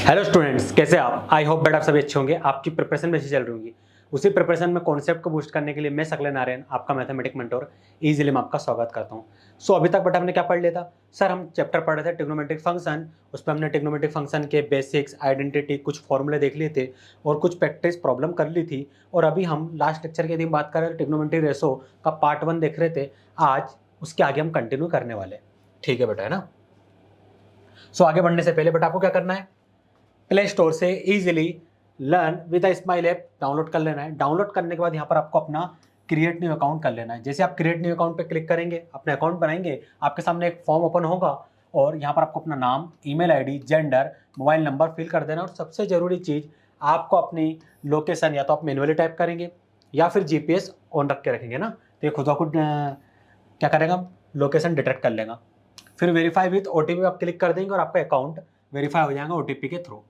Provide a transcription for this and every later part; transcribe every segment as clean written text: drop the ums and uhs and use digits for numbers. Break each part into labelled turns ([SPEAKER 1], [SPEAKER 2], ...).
[SPEAKER 1] Hello students, कैसे आप? I hope बेटा आप सभी अच्छे होंगे। आपकी प्रिपरेशन में अच्छी चल रही होगी। उसी प्रिपरेशन में कॉन्सेप्ट को बूस्ट करने के लिए मैं सकलेन आर्यन, आपका मैथमेटिक मेंटोर, इजीली मैं आपका स्वागत करता हूं। अभी तक बेटा हमने क्या पढ़ लिया था? सर हम चैप्टर पढ़ रहे थे ट्रिग्नोमेट्रिक फंक्शन। उस पर हमने ट्रिग्नोमेट्रिक फंक्शन के बेसिक्स, आइडेंटिटी, कुछ फॉर्मूले देख लिए थे और कुछ प्रैक्टिस प्रॉब्लम कर ली थी। और अभी हम लास्ट लेक्चर की यदि बात करें ट्रिग्नोमेट्रिक रेशो का पार्ट 1 देख रहे थे। आज उसके आगे हम कंटिन्यू करने वाले। ठीक है बेटा, है ना? आगे बढ़ने से पहले बेटा आपको क्या करना है? प्ले स्टोर से easily learn with a smile app download कर लेना है। डाउनलोड करने के बाद यहाँ पर आपको अपना क्रिएट न्यू अकाउंट कर लेना है। जैसे आप क्रिएट न्यू अकाउंट पे क्लिक करेंगे, अपने अकाउंट बनाएंगे, आपके सामने एक फॉर्म ओपन होगा और यहाँ पर आपको अपना नाम, email ID, gender, mobile number fill कर देना। और सबसे ज़रूरी चीज़, आपको अपनी लोकेशन या तो आप मैनुअली टाइप करेंगे या फिर जीपीएस ऑन रख के रखेंगे ना, तो ये खुद ब खुद क्या करेगा, लोकेशन डिटेक्ट कर लेगा। फिर वेरीफाई विथ ओटीपी आप क्लिक कर देंगे और आपका अकाउंट वेरीफाई हो जाएगा ओटीपी के थ्रू।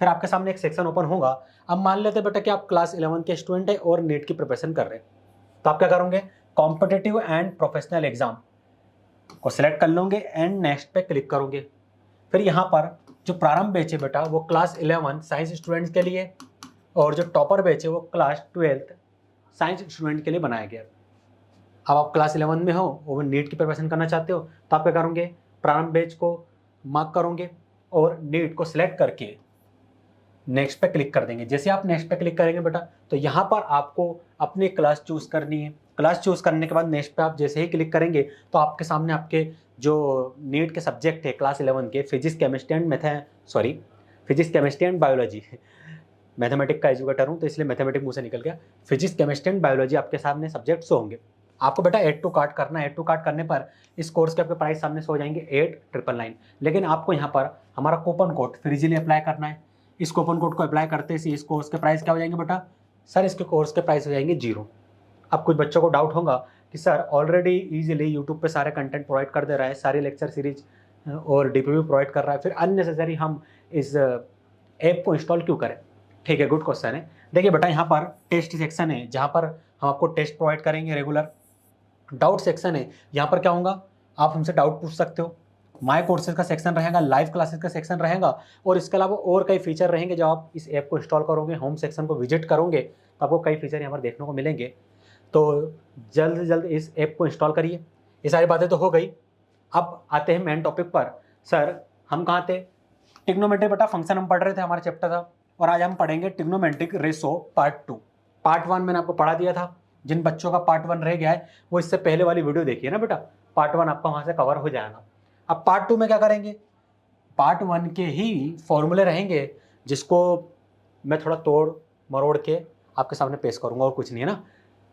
[SPEAKER 1] फिर आपके सामने एक सेक्शन ओपन होगा। अब मान लेते बेटा कि आप क्लास 11 के स्टूडेंट है और नीट की प्रिपरेशन कर रहे हैं, तो आप क्या करोगे? कॉम्पिटिटिव एंड प्रोफेशनल एग्जाम को सिलेक्ट कर लोगे एंड नेक्स्ट पे क्लिक करोगे। फिर यहाँ पर जो प्रारंभ बैच है बेटा वो क्लास 11 साइंस स्टूडेंट्स के लिए, और जो टॉपर बैच है वो क्लास 12 साइंस स्टूडेंट के लिए बनाया गया। अब आप क्लास 11 में हो और नीट की प्रिपरेशन करना चाहते हो, तो आप क्या करोगे? प्रारंभ बैच को मार्क करोगे और नीट को सिलेक्ट करके नेक्स्ट पे क्लिक कर देंगे। जैसे आप नेक्स्ट पे क्लिक करेंगे बेटा, तो यहाँ पर आपको अपनी क्लास चूज करनी है। क्लास चूज करने के बाद नेक्स्ट पे आप जैसे ही क्लिक करेंगे तो आपके सामने आपके जो नीट के सब्जेक्ट है क्लास 11 के, physics chemistry and biology mathematic का एजुकेटर हूँ तो इसलिए मैथमेटिक मुंह से निकल गया। फिजिक्स केमिस्ट्री एंड बायोलॉजी आपके सामने सब्जेक्ट शो होंगे। आपको बेटा एड टू कार्ट करना है। एड टू कार्ट करने पर इस कोर्स के आपके प्राइस सामने शो हो जाएंगे 8999। लेकिन आपको यहाँ पर हमारा कूपन कोड फिर इजीली अप्लाई करना है। इस कूपन कोड को अप्लाई करते ही इस कोर्स के प्राइस क्या हो जाएंगे बेटा? सर इसके कोर्स के प्राइस हो जाएंगे 0। अब कुछ बच्चों को डाउट होगा कि सर ऑलरेडी इजीली यूट्यूब पे सारे कंटेंट प्रोवाइड कर दे रहा है, सारी लेक्चर सीरीज और डीपीवी प्रोवाइड कर रहा है, फिर अननेसेसरी हम इस ऐप को इंस्टॉल क्यों करें? ठीक है, गुड क्वेश्चन है। देखिए बेटा, यहाँ पर टेस्ट सेक्शन है जहाँ पर हम आपको टेस्ट प्रोवाइड करेंगे रेगुलर। डाउट सेक्शन है, यहाँ पर क्या होगा, आप हमसे डाउट पूछ सकते हो। माय कोर्सेज का सेक्शन रहेगा, लाइव क्लासेस का सेक्शन रहेगा, और इसके अलावा और कई फीचर रहेंगे। जब आप इस ऐप को इंस्टॉल करोगे, होम सेक्शन को विजिट करोगे, तो आपको कई फीचर यहाँ पर देखने को मिलेंगे। तो जल्द से जल्द इस ऐप को इंस्टॉल करिए। ये सारी बातें तो हो गई। अब आते हैं मेन टॉपिक पर। सर हम कहाँ थे? ट्रिग्नोमेट्री बेटा फंक्शन हम पढ़ रहे थे, हमारा चैप्टर था, और आज हम पढ़ेंगे ट्रिग्नोमेट्रिक रेशो पार्ट 2। पार्ट 1 मैंने आपको पढ़ा दिया था। जिन बच्चों का पार्ट 1 रह गया है वो इससे पहले वाली वीडियो देखिए ना बेटा, पार्ट 1 आपका वहाँ से कवर हो जाएगा। अब पार्ट 2 में क्या करेंगे? पार्ट 1 के ही फॉर्मूले रहेंगे जिसको मैं थोड़ा तोड़ मरोड़ के आपके सामने पेश करूंगा, और कुछ नहीं है ना।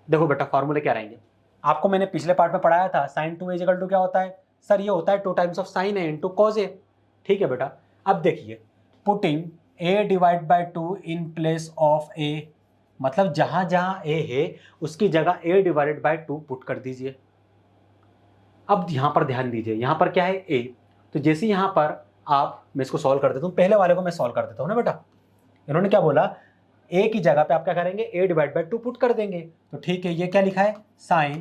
[SPEAKER 1] देखो बेटा, फॉर्मूले क्या रहेंगे? आपको मैंने पिछले पार्ट में पढ़ाया था sin 2a इक्वल टू क्या होता है? सर ये होता है 2 times of sin a into cos a। ठीक है बेटा, अब देखिए, putting a divide by 2 in place of a, मतलब जहां जहां a है उसकी जगह a डिवाइडेड बाई 2 पुट कर दीजिए। अब यहां पर ध्यान दीजिए, यहां पर क्या है? a। तो जैसे यहां पर मैं इसको सॉल्व कर देता हूं, पहले वाले को मैं सॉल्व कर देता हूं ना बेटा। इन्होंने क्या बोला? a की जगह पे आप क्या करेंगे? a डिवाइड बाई 2 पुट कर देंगे। तो ठीक है, ये क्या लिखा है? sin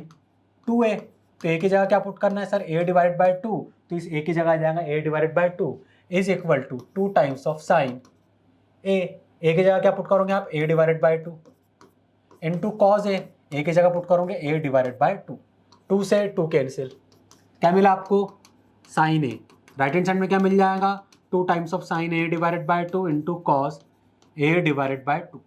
[SPEAKER 1] 2a। तो a की जगह क्या पुट करना है सर? a divide by 2। तो इस a की जगह आ जाएगा a divided by 2 is equal to 2 times of sine a। a की जगह क्या पुट करोगे आप? a divided by 2 into cos a। a की जगह पुट करोगे a डिवाइडेड बाई 2। 2 से 2 कैंसिल, क्या मिला आपको? Sine a। Right hand side में क्या मिल जाएगा? 2 times of sine a divided by 2 into cos a divided by 2।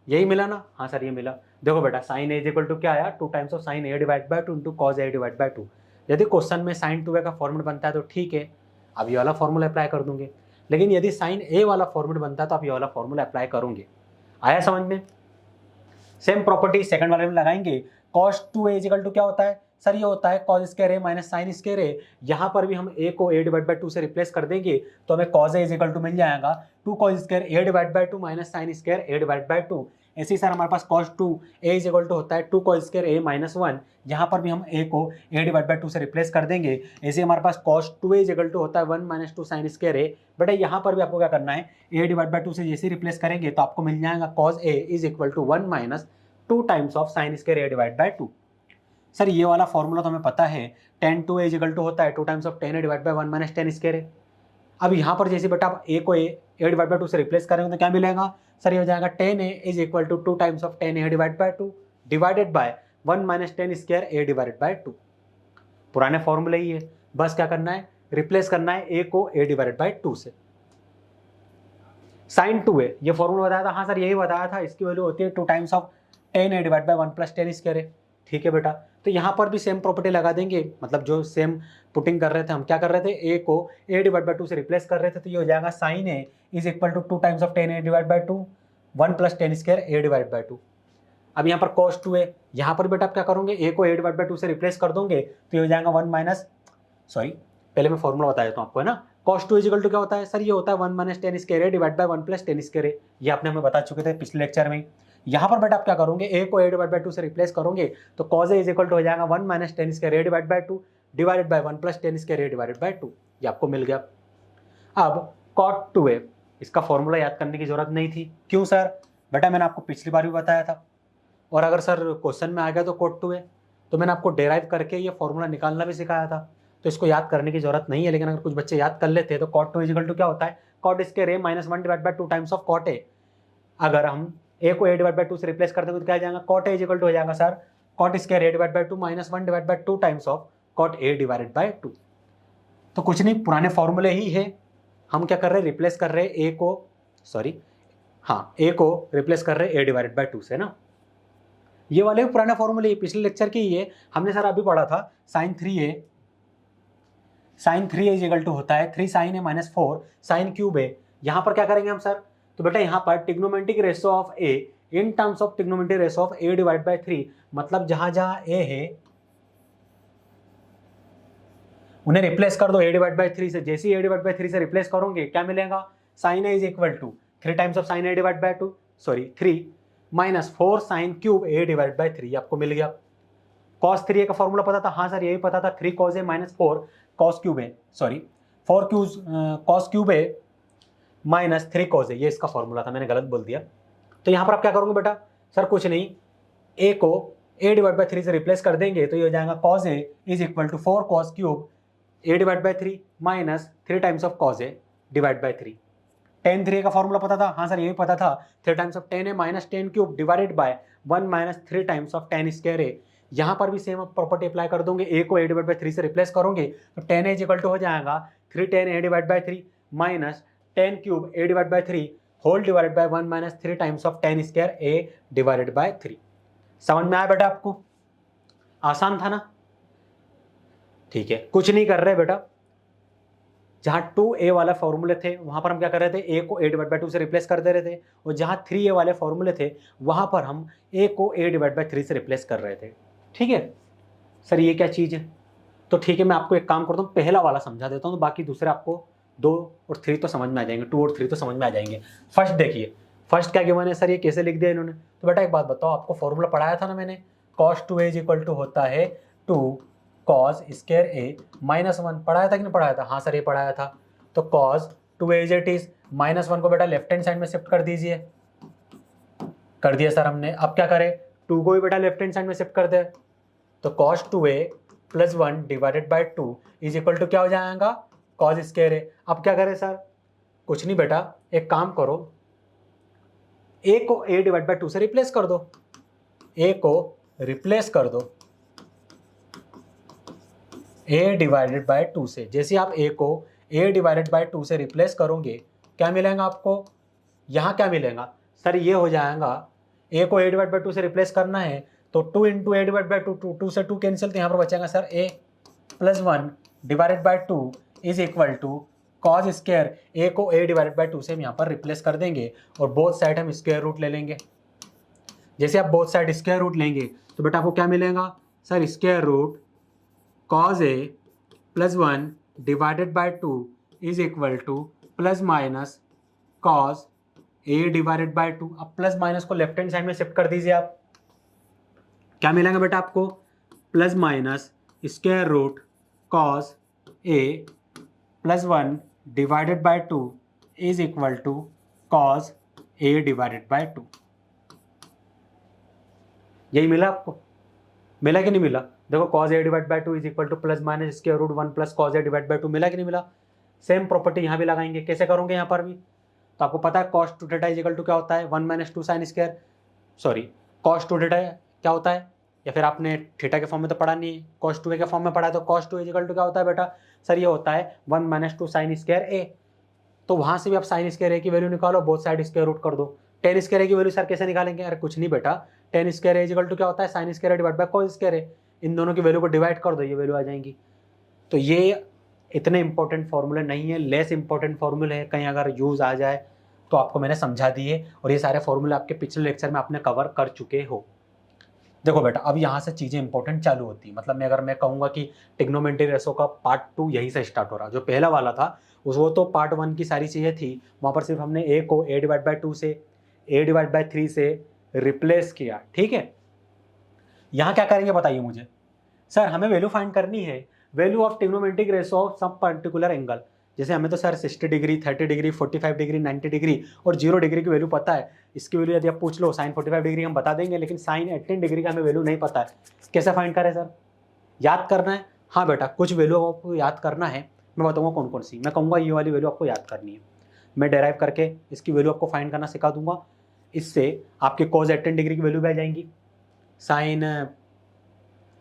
[SPEAKER 1] यही मिला ना? हाँ सर ये मिला। देखो बेटा, sine a is equal to क्या आया? 2 times of sine a divide by 2 into cos a divide by 2। यदि क्वेश्चन में साइन 2a का फॉर्मूला बनता है तो ठीक है, अब ये वाला फॉर्मूला अप्लाई कर दूंगे। लेकिन यदि साइन a वाला फॉर्मूला बनता है तो आप ये वाला फॉर्मूला अप्लाई करोगे। आया समझ में? सेम प्रॉपर्टी सेकंड वाले में लगाएंगे। cos 2a इक्वल टू क्या होता है? सर ये होता है cos square a minus sine square a। यहाँ पर भी हम a को a डिवाइड बाई 2 से रिप्लेस कर देंगे तो हमें cos a इक्वल टू मिल जाएगा 2 cos square a divide by 2 minus sine square a divide by 2। ऐसे ही सर हमारे पास cos 2a इक्वल टू होता है 2 cos स्क्वायर a माइनस 1। यहाँ पर भी हम a को a डिवाइड बाई 2 से रिप्लेस कर देंगे। ऐसे हमारे पास cos 2a इक्वल टू होता है 1 माइनस 2 साइन स्क्वायर a। बेटा यहाँ पर भी आपको क्या करना है? a डिवाइड बाई 2 से जैसे रिप्लेस करेंगे तो आपको मिल जाएगा cos a is equal to 1 minus 2 times of sine square a divide by 2। Sir ये वाला फॉर्मूला तो हमें पता है, tan 2a इक्वल टू होता है 2 times of tan a divide by 1 minus tan square a। अब यहाँ पर जैसे बेटा आप ए को ए डिवाइड बाई 2 से रिप्लेस करेंगे तो क्या मिलेगा सर, ये हो जाएगा 10a is equal to 2 times of 10a divide by 2 divided by 1 minus 10 square a divided by 2। पुराने फॉर्मूले ही है, बस क्या करना है, रिप्लेस करना है a को a डिवाइडेड बाई 2 से। साइन 2a ये फॉर्मूला बताया था, हाँ सर यही बताया था, इसकी वैल्यू होती है 2 times of 10a divide by 1 plus 10 square है। ठीक है बेटा, तो यहाँ पर भी सेम प्रॉपर्टी लगा देंगे, मतलब जो सेम पुटिंग कर रहे थे हम, क्या कर रहे थे, a को a डिवाइड बाई 2 से रिप्लेस कर रहे थे, तो ये हो जाएगा sine a is equal to 2 times of 10a divide by 2 1 plus 10 square a divide by 2। अब यहाँ पर cos 2a, यहाँ पर बेटा आप क्या करोगे, a को a डिवाइड बाई 2 से रिप्लेस कर दोगे तो ये हो जाएगा 1 माइनस, सॉरी पहले मैं फॉर्मूला बता देता हूँ आपको, है ना। cos 2 इजिकल टू क्या होता है सर, ये होता है 1 minus 10 square divide by 1 plus 10 square, ये आपने हमें बता चुके थे पिछले लेक्चर में। यहाँ पर बेटा आप क्या करोगे, a को a डिवाइड बाई 2 से रिप्लेस करोगे तो cos a is equal to हो जाएगा 1 minus 10 square divide by 2 divided by 1 plus 10 square divided by 2, ये आपको मिल गया। अब cot 2a, इसका फॉर्मूला याद करने की जरूरत नहीं थी, क्यों सर, बेटा मैंने आपको पिछली बार भी बताया था, और अगर सर क्वेश्चन में आ गया तो cot 2a, तो मैंने आपको डेराइव करके ये फॉर्मूला निकालना भी सिखाया था, तो इसको याद करने की जरूरत नहीं है। लेकिन अगर कुछ बच्चे याद कर लेते हैं तो cot 2 इजिकल टू क्या होता है, cot square a minus 1 divide by 2 times of cot a। अगर हम a को a डिवाइड बाई 2 से रिप्लेस कर देंगे तो क्या आ जाएगा, cot a इजिकल टू हो जाएगा sir cot square a divide by 2 minus 1 divide by 2 times of cot a divided by 2। तो कुछ नहीं, पुराने फॉर्मूले ही है, हम क्या कर रहे हैं, रिप्लेस कर रहे हैं a को, सॉरी हाँ a को रिप्लेस कर रहे हैं a डिवाइडेड बाई 2 से ना। ये वाले पुराने फॉर्मूले पिछले लेक्चर के ही है, हमने सर अभी पढ़ा था साइन 3a इजिकल टू होता है 3 sine a minus 4 sine cube a। यहाँ पर क्या करेंगे हम सर, तो बेटा यहाँ पर trigonometric ratio of a in terms of trigonometric ratio of a divide by 3, मतलब जहां जहां a है उन्हें रिप्लेस कर दो a डिवाइड बाई 3 से। जैसे ही a डिवाइड बाई 3 से रिप्लेस करोगे क्या मिलेगा, sine a is equal to 3 times of sine a divide by 2, sorry 3 minus 4 sine cube a divide by 3, आपको मिल गया। cos 3a का फॉर्मूला पता था, हाँ सर यही पता था, 3 cos a minus 4 cos cube a, sorry 4 cos cube a minus 3 cos a, ये इसका फॉर्मूला था, मैंने गलत बोल दिया। तो यहाँ पर आप क्या करोगे बेटा, सर कुछ नहीं, a को a डिवाइड बाई 3 से रिप्लेस कर देंगे तो ये हो जाएगा cos a is equal to 4 cos cube a divide by 3 minus 3 times of cos a divide by 3। tan 3a का फॉर्मूला पता था, हाँ सर यही पता था, 3 times of 10a minus 10 cube divided by 1 minus 3 times of 10 square a। यहाँ पर भी सेम प्रॉपर्टी अप्लाई कर दोगे, a को a डिवाइड बाई 3 से रिप्लेस करोगे तो 10a इज इक्वल टू हो जाएगा 3 10a divide by 3 minus 10 cube a divide by 3 whole divided by 1 minus 3 times of 10 square a divided by 3। समझ में आया बेटा आपको, आसान था ना। ठीक है, कुछ नहीं कर रहे बेटा, जहां 2a वाला फॉर्मूले थे वहां पर हम क्या कर रहे थे, a को a डिवाइड बाई 2 से रिप्लेस कर दे रहे थे, और जहां 3a वाले फॉर्मूले थे वहां पर हम a को a डिवाइड बाई 3 से रिप्लेस कर रहे थे। ठीक है सर, ये क्या चीज़ है, तो ठीक है मैं आपको एक काम करता हूँ, पहला वाला समझा देता हूँ, तो बाकी दूसरे आपको 2 और 3 तो समझ में आ जाएंगे, 2 और 3 तो समझ में आ जाएंगे। फर्स्ट देखिए, फर्स्ट क्या गिवन है सर, ये कैसे लिख दिया इन्होंने, तो बेटा एक बात बताओ, आपको फॉर्मूला पढ़ाया था ना मैंने, cos 2a is equal to होता है 2 cos स्क्वायर a माइनस 1, पढ़ाया था कि नहीं पढ़ाया था, हाँ सर ये पढ़ाया था। तो cos 2a is it is minus 1 को बेटा लेफ्ट हैंड साइड में शिफ्ट कर दीजिए, कर दिया सर हमने। अब क्या करें, 2 को भी बेटा लेफ्ट हैंड साइड में शिफ्ट कर दे, तो cos 2a plus 1 divided by 2 is equal to क्या हो जाएगा, cos स्क्वायर a। अब क्या करें सर, कुछ नहीं बेटा, एक काम करो, a को a डिवाइड बाई 2 से रिप्लेस कर दो, a को रिप्लेस कर दो a डिवाइडेड बाई 2 से। जैसे आप a को a डिवाइडेड बाई 2 से रिप्लेस करोगे क्या मिलेगा आपको, यहाँ क्या मिलेगा सर, ये हो जाएगा, a को a डिवाइड बाई 2 से रिप्लेस करना है तो 2 इंटू a डिवाइड बाई 2, 2 से 2 कैंसिल, तो यहाँ पर बचेगा sir a plus 1 divided by 2 is equal to cos square, a को a डिवाइडेड बाई 2 से हम यहाँ पर रिप्लेस कर देंगे और बोथ साइड हम स्क्वायर रूट ले लेंगे। जैसे आप बोथ साइड स्क्वायर रूट लेंगे तो बेटा आपको क्या मिलेगा sir, square root cos a plus 1 divided by 2 is equal to plus minus cos a divided by 2। अब प्लस माइनस को लेफ्ट हैंड साइड में शिफ्ट कर दीजिए, आप क्या मिलेगा बेटा आपको, plus minus square root cos a plus 1 divided by 2 is equal to cos a divided by 2। यही मिला आपको, मिला कि नहीं मिला, देखो cos a divide by 2 is equal to plus minus square root 1 plus cos a divide by 2, मिला कि नहीं मिला। सेम प्रॉपर्टी यहाँ भी लगाएंगे। कैसे करोगे यहाँ पर भी, तो आपको पता है cos two theta is equal to क्या होता है, 1 minus 2 sine square, sorry cos two theta क्या होता है, या फिर आपने थीटा के फॉर्म में तो पढ़ा नहीं है, कॉस टू ए के फॉर्म में पढ़ा है, तो cos two is equal to क्या होता है बेटा, सर ये होता है 1 माइनस 2 साइन स्क्वायर ए। तो वहाँ से भी आप साइन स्क्वायर ए की वैल्यू निकालो, बोथ साइड स्क्वायर रूट कर दो। टेन स्क्वायर ए की वैल्यू सर कैसे निकालेंगे, अरे कुछ नहीं बेटा, tan square a is equal to क्या होता है, sine square divide by cos square a, इन दोनों की वैल्यू को डिवाइड कर दो, ये वैल्यू आ जाएंगी। तो ये इतने इंपॉर्टेंट फॉर्मूले नहीं है, लेस इंपॉर्टेंट फॉर्मूले है, कहीं अगर यूज आ जाए तो आपको मैंने समझा दिए, और ये सारे फॉर्मूले आपके पिछले लेक्चर में आपने कवर कर चुके हो। देखो बेटा अब यहाँ से चीज़ें इंपॉर्टेंट चालू होती है, मतलब मैं कहूँगा कि ट्रिग्नोमेट्री रेशो का पार्ट 2 यहीं से स्टार्ट हो रहा, जो पहला वाला था उस वो तो पार्ट 1 की सारी चीज़ें थी, वहाँ पर सिर्फ हमने ए को a/2 से a/3 से रिप्लेस किया, ठीक है। यहाँ क्या करेंगे बताइए मुझे, सर हमें वैल्यू फाइंड करनी है, value of trigonometric ratio of some particular angle. जैसे हमें तो sir 60 degree, 30 degree, 45 degree, 90 degree और 0 डिग्री की वैल्यू पता है। इसकी वैल्यू यदि आप पूछ लो साइन 45 डिग्री हम बता देंगे, लेकिन साइन 18 डिग्री का हमें वैल्यू नहीं पता है। कैसे फाइंड करें सर, याद करना है। हाँ बेटा कुछ वैल्यू आपको याद करना है, मैं बताऊँगा कौन कौन सी। मैं कहूँगा ये वाली वैल्यू आपको याद करनी है, मैं डेराइव करके इसकी वैल्यू आपको फाइंड करना सिखा दूंगा। इससे आपके कॉस 18 डिग्री की वैल्यू भी आ जाएंगी, साइन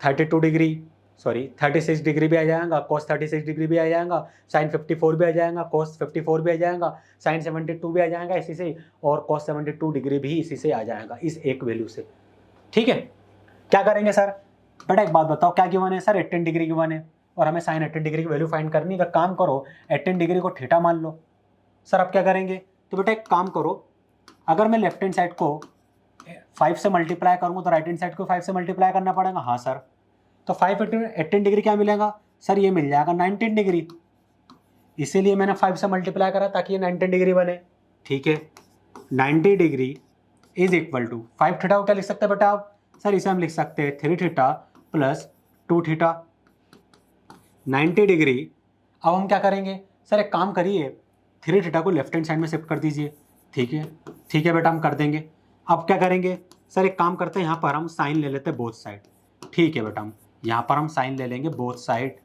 [SPEAKER 1] 32 डिग्री, सॉरी 36 डिग्री भी आ जाएगा, कॉस 36 डिग्री भी आ जाएगा, साइन 54 भी आ जाएगा, कॉस 54 भी आ जाएगा, साइन 72 भी आ जाएगा इसी से, और कॉस 72 डिग्री भी इसी से आ जाएगा, इस एक वैल्यू से, ठीक है। क्या करेंगे सर, बेटा एक बात बताओ क्या गिवन है सर, 18 डिग्री गिवन है और हमें साइन 18 डिग्री की वैल्यू फाइंड करनी है। काम करो 18 डिग्री को थीटा मान लो। सर अब क्या करेंगे, तो बेटा एक काम करो, अगर मैं लेफ्ट हैंड साइड को 5 से मल्टीप्लाई करूँगा तो राइट हैंड साइड को 5 से मल्टीप्लाई करना पड़ेगा। हाँ सर, तो 5 18 डिग्री क्या मिलेगा सर, ये मिल जाएगा 19 डिग्री, इसीलिए मैंने 5 से मल्टीप्लाई करा ताकि ये 19 डिग्री बने, ठीक है। 90 degree is equal to 5 theta को क्या लिख सकते हैं बेटा आप, सर इसे हम लिख सकते हैं 3 थीटा प्लस 2 थीटा, 90 डिग्री। अब हम क्या करेंगे सर, एक काम करिए 3 थीटा को लेफ्ट हैंड साइड में शिफ्ट कर दीजिए, ठीक है। ठीक है बेटा हम कर देंगे। अब क्या करेंगे सर, एक काम करते हैं यहाँ पर हम साइन ले लेते हैं बोथ साइड, ठीक है बेटा, हम यहाँ पर हम साइन ले लेंगे बोथ साइड।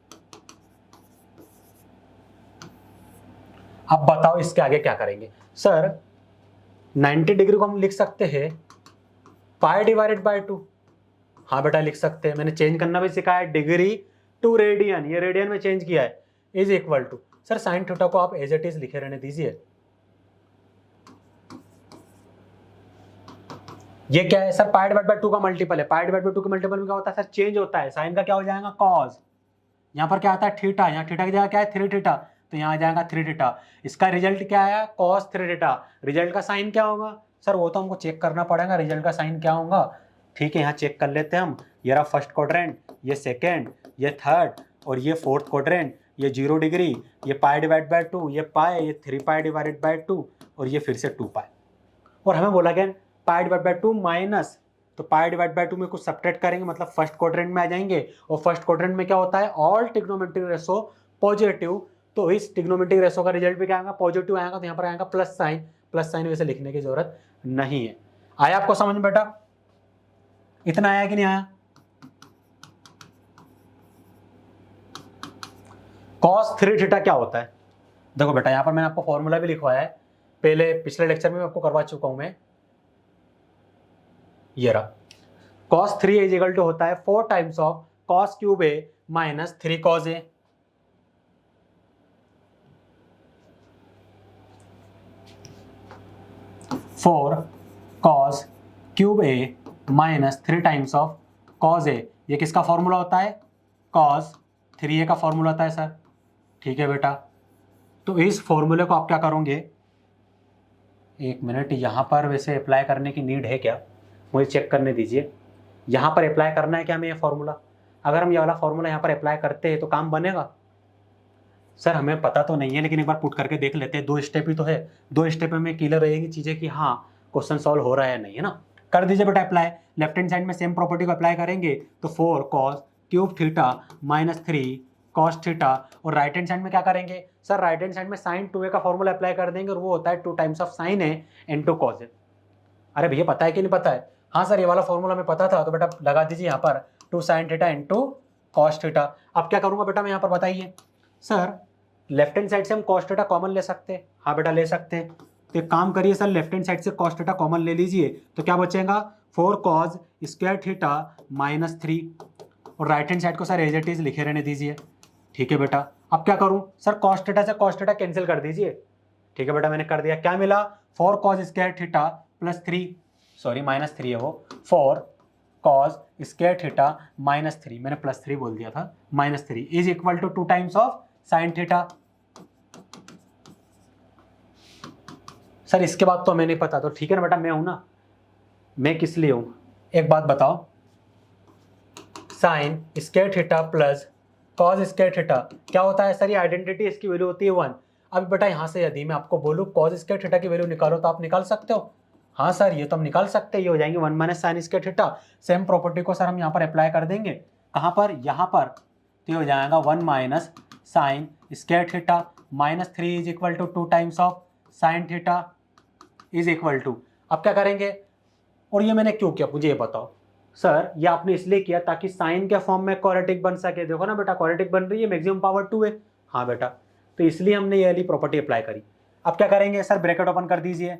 [SPEAKER 1] अब बताओ इसके आगे क्या करेंगे सर, 90 डिग्री को हम लिख सकते हैं पाई डिवाइडेड बाय 2। हाँ बेटा लिख सकते हैं, मैंने चेंज करना भी सिखाया, डिग्री टू रेडियन, ये रेडियन में चेंज किया है, is equal to sir sine theta को आप एज इट इज लिखे रहने दीजिए। ये क्या है सर, पाई डिवाइड बाय 2 का मल्टीपल है, पाई डिवाइड बाय 2 का मल्टीपल में क्या होता है सर, चेंज होता है, साइन का क्या हो जाएगा कॉस, यहाँ पर क्या आता है थीटा, यहाँ थीटा की जगह क्या है 3 थीटा, तो यहाँ आ जाएगा 3 थीटा। इसका रिजल्ट क्या आया कॉस 3 थीटा, रिजल्ट का साइन क्या होगा सर, वो तो हमको चेक करना पड़ेगा रिजल्ट का साइन क्या होगा, ठीक है। यहाँ चेक कर लेते हैं हम, ये रहा फर्स्ट क्वाड्रेंट, ये सेकेंड, ये थर्ड और ये फोर्थ क्वाड्रेंट, ये 0 डिग्री, ये पाई डिवाइड बाय 2, ये पाई, ये 3 पाई डिवाइडेड बाय 2 और ये फिर से 2 पाई। और हमें बोला गया पाई डिवाइड बाय 2 माइनस, तो पाई डिवाइड बाय 2 में कुछ सब्ट्रैक्ट करेंगे मतलब फर्स्ट क्वाड्रेंट में आ जाएंगे, और फर्स्ट क्वाड्रेंट में क्या होता है ऑल ट्रिग्नोमेट्रिक रेशो पॉजिटिव, तो इस ट्रिग्नोमेट्रिक रेशो का रिजल्ट भी क्या आएगा पॉजिटिव आएगा, तो यहाँ पर आएगा प्लस साइन, प्लस साइन वैसे लिखने की जरूरत नहीं है। आया आपको समझ में बेटा, इतना आया कि नहीं आया। cos 3 थीटा क्या होता है, देखो बेटा यहाँ पर मैंने आपको फॉर्मूला भी लिखवाया है, पहले पिछले लेक्चर में आपको करवा चुका हूं मैं, ये रहा cos 3 इज इक्वल टू होता है 4 times of cos cube a minus 3 cos a। Four cos cube a minus 3 times of cos a, ये किसका फॉर्मूला होता है cos 3a का फॉर्मूला होता है सर, ठीक है बेटा। तो इस फॉर्मूले को आप क्या करोगे, एक मिनट, यहाँ पर वैसे अप्लाई करने की नीड है क्या, मुझे चेक करने दीजिए, यहाँ पर अप्लाई करना है क्या हमें ये फॉर्मूला, अगर हम ये वाला फॉर्मूला यहाँ पर अप्लाई करते हैं तो काम बनेगा सर, हमें पता तो नहीं है लेकिन एक बार पुट करके देख लेते हैं, 2 स्टेप ही तो है, 2 स्टेप में क्लियर रहेगी चीज़ें कि हाँ क्वेश्चन सॉल्व हो रहा है नहीं, है ना। कर दीजिए बेटा अप्लाई, लेफ्ट हैंड साइड में सेम प्रॉपर्टी को अप्लाई करेंगे तो 4 cos cube theta minus 3 cos theta, और राइट हैंड साइड में क्या करेंगे सर, राइट हैंड साइड में साइन 2a का फॉर्मूला अप्लाई कर देंगे और वो होता है 2 times of sine a into cos a। अरे भैया पता है कि नहीं पता है, हाँ सर ये वाला फॉर्मूला हमें पता था, तो बेटा लगा दीजिए यहाँ पर 2 sin theta into cos theta. अब क्या करूँगा बेटा मैं यहाँ पर बताइए सर, लेफ्ट हैंड साइड से हम कॉस थीटा कॉमन ले सकते हैं, हाँ बेटा ले सकते हैं। तो एक काम करिए सर, लेफ्ट हैंड साइड से कॉस थीटा कॉमन ले लीजिए, तो क्या बचेगा 4 कॉस स्क्वायर थीटा माइनस 3, और राइट हैंड साइड को सर एज इट इज लिखे रहने दीजिए। ठीक है बेटा, अब क्या करूं सर, कॉस थीटा से कॉस थीटा कैंसिल कर दीजिए। ठीक है बेटा, मैंने कर दिया। क्या मिला 4 cos square theta plus 3, sorry minus 3 है वो, 4 कॉस स्क्वायर थीटा माइनस 3, मैंने प्लस 3 बोल दिया था, minus 3 is equal to 2 times of sine theta. Sir इसके बाद तो हमें नहीं पता, तो ठीक है ना बेटा, मैं हूं ना, मैं किस लिए हूं। एक बात बताओ, sign square theta plus cos square theta क्या होता है सर, ये आइडेंटिटी, इसकी वैल्यू होती है 1। अब बेटा यहाँ से यदि मैं आपको बोलूँ कॉस स्क्वायर थीटा की वैल्यू निकालो, तो आप निकाल सकते हो। हाँ सर, ये तो हम निकाल सकते हैं, ये हो जाएंगे 1 minus sine square theta. Same property को सर हम यहाँ पर अप्लाई कर देंगे, कहाँ पर, यहाँ पर, तो ये हो जाएगा 1 minus sine square theta minus 3 is equal to 2 times of sine theta is equal to. अब क्या करेंगे, और ये मैंने क्यों किया मुझे ये बताओ सर, ये आपने इसलिए किया ताकि साइन के फॉर्म में क्वाड्रेटिक बन सके। देखो ना बेटा, क्वाड्रेटिक बन रही है, मैक्सिमम पावर 2 है। हाँ बेटा, तो इसलिए हमने ये वाली प्रॉपर्टी अप्लाई करी। अब क्या करेंगे सर, ब्रैकेट ओपन कर दीजिए।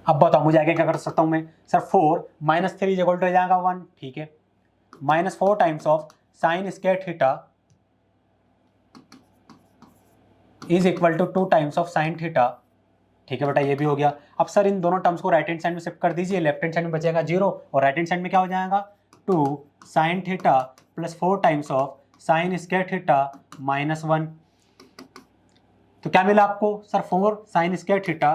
[SPEAKER 1] अब बताओ मुझे आगे क्या कर सकता हूं मैं सर, 4 माइनस 3 इक्वल टू जाएगा 1, ठीक है, minus 4 times of sine square theta is equal to 2 times of sine theta. ठीक है बेटा, ये भी हो गया। अब सर इन दोनों टर्म्स को राइट हैंड साइड में शिफ्ट कर दीजिए, लेफ्ट हैंड साइड में बचेगा 0, और राइट हैंड साइड में क्या हो जाएगा 2 sine theta plus 4 times of sine square theta minus 1। तो क्या मिला आपको sir, 4 sine square theta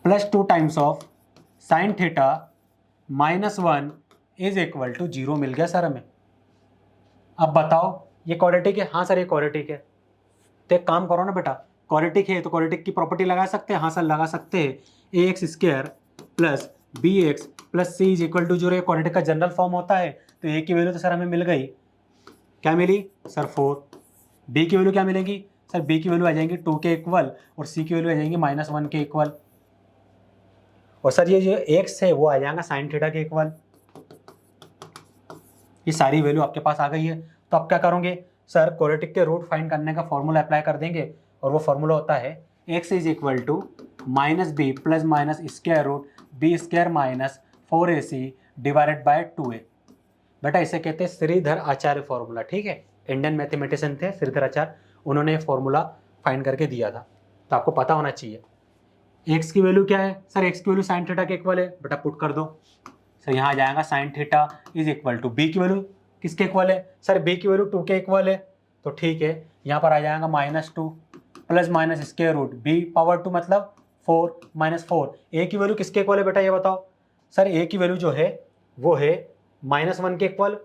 [SPEAKER 1] plus 2 times of sine theta minus 1 is equal to 0 मिल गया सर हमें। अब बताओ ये क्वाड्रेटिक है, हाँ सर ये क्वाड्रेटिक है। तो एक काम करो ना बेटा, क्वाड्रेटिक है तो क्वाड्रेटिक की प्रॉपर्टी लगा सकते हैं, हाँ सर लगा सकते हैं। A x square plus b x plus c is equal to 0, quadratic का जनरल फॉर्म होता है। तो ए की वैल्यू तो सर हमें मिल गई, क्या मिली सर 4। बी की वैल्यू क्या मिलेगी सर, बी की वैल्यू आ जाएंगी 2 के इक्वल, और सी की वैल्यू आ जाएंगी माइनस 1 के इक्वल, और सर ये जो एक्स है वो आ जाएगा साइन थीटा के इक्वल। ये सारी वैल्यू आपके पास आ गई है। तो आप क्या करोगे सर, क्वाड्रेटिक के रूट फाइंड करने का फॉर्मूला अप्लाई कर देंगे, और वो फॉर्मूला होता है x is equal to minus B plus minus square root B square minus 4ac divided by 2a। बेटा इसे कहते हैं श्रीधर आचार्य फॉर्मूला, ठीक है, इंडियन मैथमेटिशियन थे श्रीधर आचार्य, उन्होंने फॉर्मूला फाइंड करके दिया था, तो आपको पता होना चाहिए। एक्स की वैल्यू क्या है सर, एक्स की वैल्यू साइन थीटा के इक्वल है, बेटा पुट कर दो। सर यहाँ आ जाएगा sine theta is equal to, b की वैल्यू किसके इक्वल है सर, बी की वैल्यू 2 के इक्वल है, तो ठीक है, यहाँ पर आ जाएगा -2 plus minus square root b power 2 मतलब 4 माइनस 4। ए की वैल्यू किसके इक्वल है बेटा ये बताओ सर, ए की वैल्यू जो है वो है -1 के इक्वल,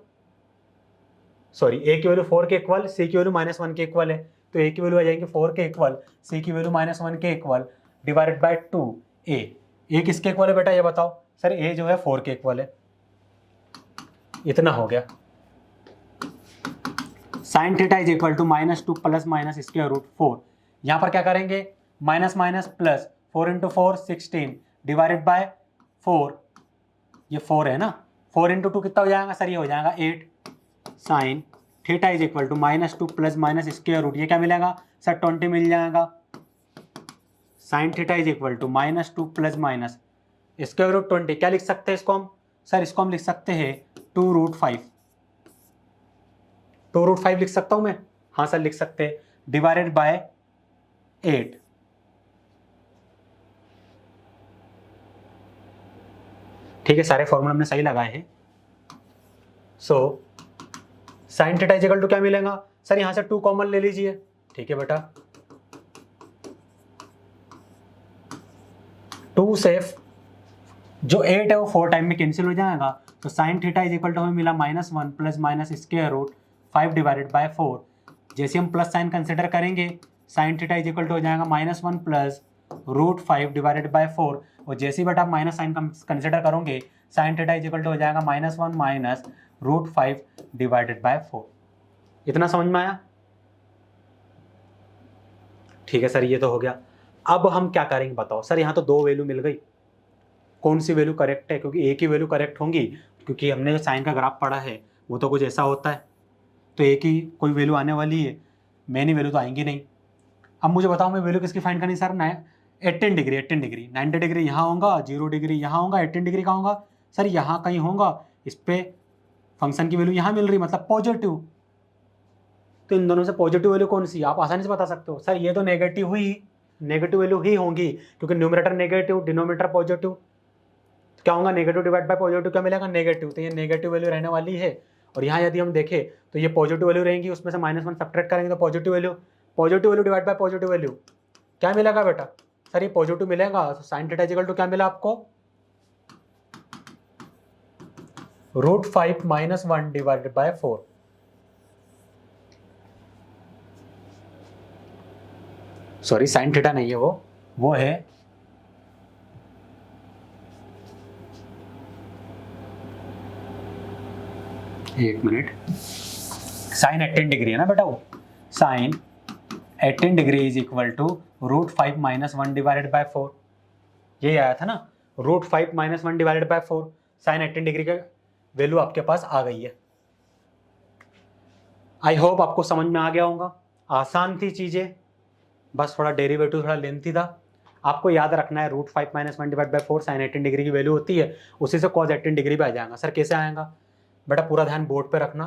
[SPEAKER 1] सॉरी ए की वैल्यू 4 के इक्वल, सी की वैल्यू -1 के इक्वल है, तो ए की वैल्यू आ जाएगी 4 के इक्वल, सी की वैल्यू -1 के इक्वल डिवाइडेड बाय 2 ए किसके इक्वल है बेटा ये बताओ सर, ए जो है 4 के इक्वल है। इतना हो गया। Sine theta is equal to -2 plus minus square root 4, यहाँ पर क्या करेंगे minus minus plus 4 into 4 16 divided by 4, ये 4 है ना, 4 इंटू 2 कितना हो जाएगा सर, ये हो जाएगा 8। Sine theta is equal to -2 plus minus square root, ये क्या मिलेगा सर 20 मिल जाएगा। Sine theta is equal to -2 plus minus square root 20, क्या लिख सकते हैं इसको हम सर, इसको हम लिख सकते हैं 2√5, 2√5 लिख सकता हूं मैं, हाँ सर लिख सकते हैं, डिवाइडेड बाय 8। ठीक है, सारे फॉर्मूला हमने सही लगाए हैं। So sine theta is equal to क्या मिलेगा सर, यहां से 2 कॉमन ले लीजिए, ठीक है बेटा, 2 से जो 8 है वो 4 टाइम में कैंसिल हो जाएगा, तो sine theta is equal to हमें मिला -1 plus minus square root 5 divided by 4। जैसे हम प्लस साइन कंसिडर करेंगे, sine theta is equal to हो जाएगा -1 प्लस √5 डिवाइडेड बाय 4, और जैसे ही बेटा आप माइनस साइन कंसिडर करोगे, sine theta is equal to हो जाएगा -1 माइनस √5 डिवाइडेड बाय 4। इतना समझ में आया? ठीक है सर, ये तो हो गया। अब हम क्या करेंगे बताओ सर, यहाँ तो 2 वैल्यू मिल गई, कौन सी वैल्यू करेक्ट है, क्योंकि ए की वैल्यू करेक्ट होंगी क्योंकि हमने जो साइन का ग्राफ पढ़ा है वो तो कुछ ऐसा होता है, तो एक ही कोई वैल्यू आने वाली है, मेनी वैल्यू तो आएंगी नहीं। अब मुझे बताओ मैं वैल्यू किसकी फाइंड करनी सर? 18 डिग्री, 18 डिग्री, 90 डिग्री यहाँ होगा, 0 डिग्री यहाँ होगा, 18 डिग्री कहाँ होगा सर? यहाँ कहीं होगा। इस पे फंक्शन की वैल्यू यहाँ मिल रही, मतलब पॉजिटिव। तो इन दोनों से पॉजिटिव वैल्यू कौन सी? आप आसानी से बता सकते हो सर ये तो नेगेटिव वैल्यू ही होंगी, क्योंकि न्यूमरेटर नेगेटिव, डिनोमिनेटर पॉजिटिव। तो क्या होगा? नेगेटिव डिवाइड बाय पॉजिटिव क्या मिलेगा? नेगेटिव। तो ये नेगेटिव वैल्यू रहने वाली है। और यहाँ यदि हम देखें तो ये पॉजिटिव वैल्यू रहेंगी, उसमें से -1 सब्ट्रैक्ट करेंगे तो positive value divide by positive value क्या मिलेगा बेटा? सर ये पॉजिटिव मिलेगा। तो साइन थीटा इक्वल टू क्या मिला आपको? √5 - 1 divided by 4। Sorry sine theta नहीं है वो है एक मिनट, साइन 18 डिग्री है ना बेटा, वो sine 18 degree is equal to √5 - 1 divided by 4। यही आया था ना, √5 - 1 डिवाइडेड बाय 4। साइन 18 डिग्री का वैल्यू आपके पास आ गई है। आई होप आपको समझ में आ गया होगा। आसान थी चीजें, बस थोड़ा डेरिवेटिव थोड़ा लेंथी था। आपको याद रखना है √5 - 1 डिवाइड बाय 4 साइन 18 डिग्री की वैल्यू होती है, उसी से कॉस 18 डिग्री पे आ जाएगा। सर कैसे आएगा बेटा? पूरा ध्यान बोर्ड पे रखना।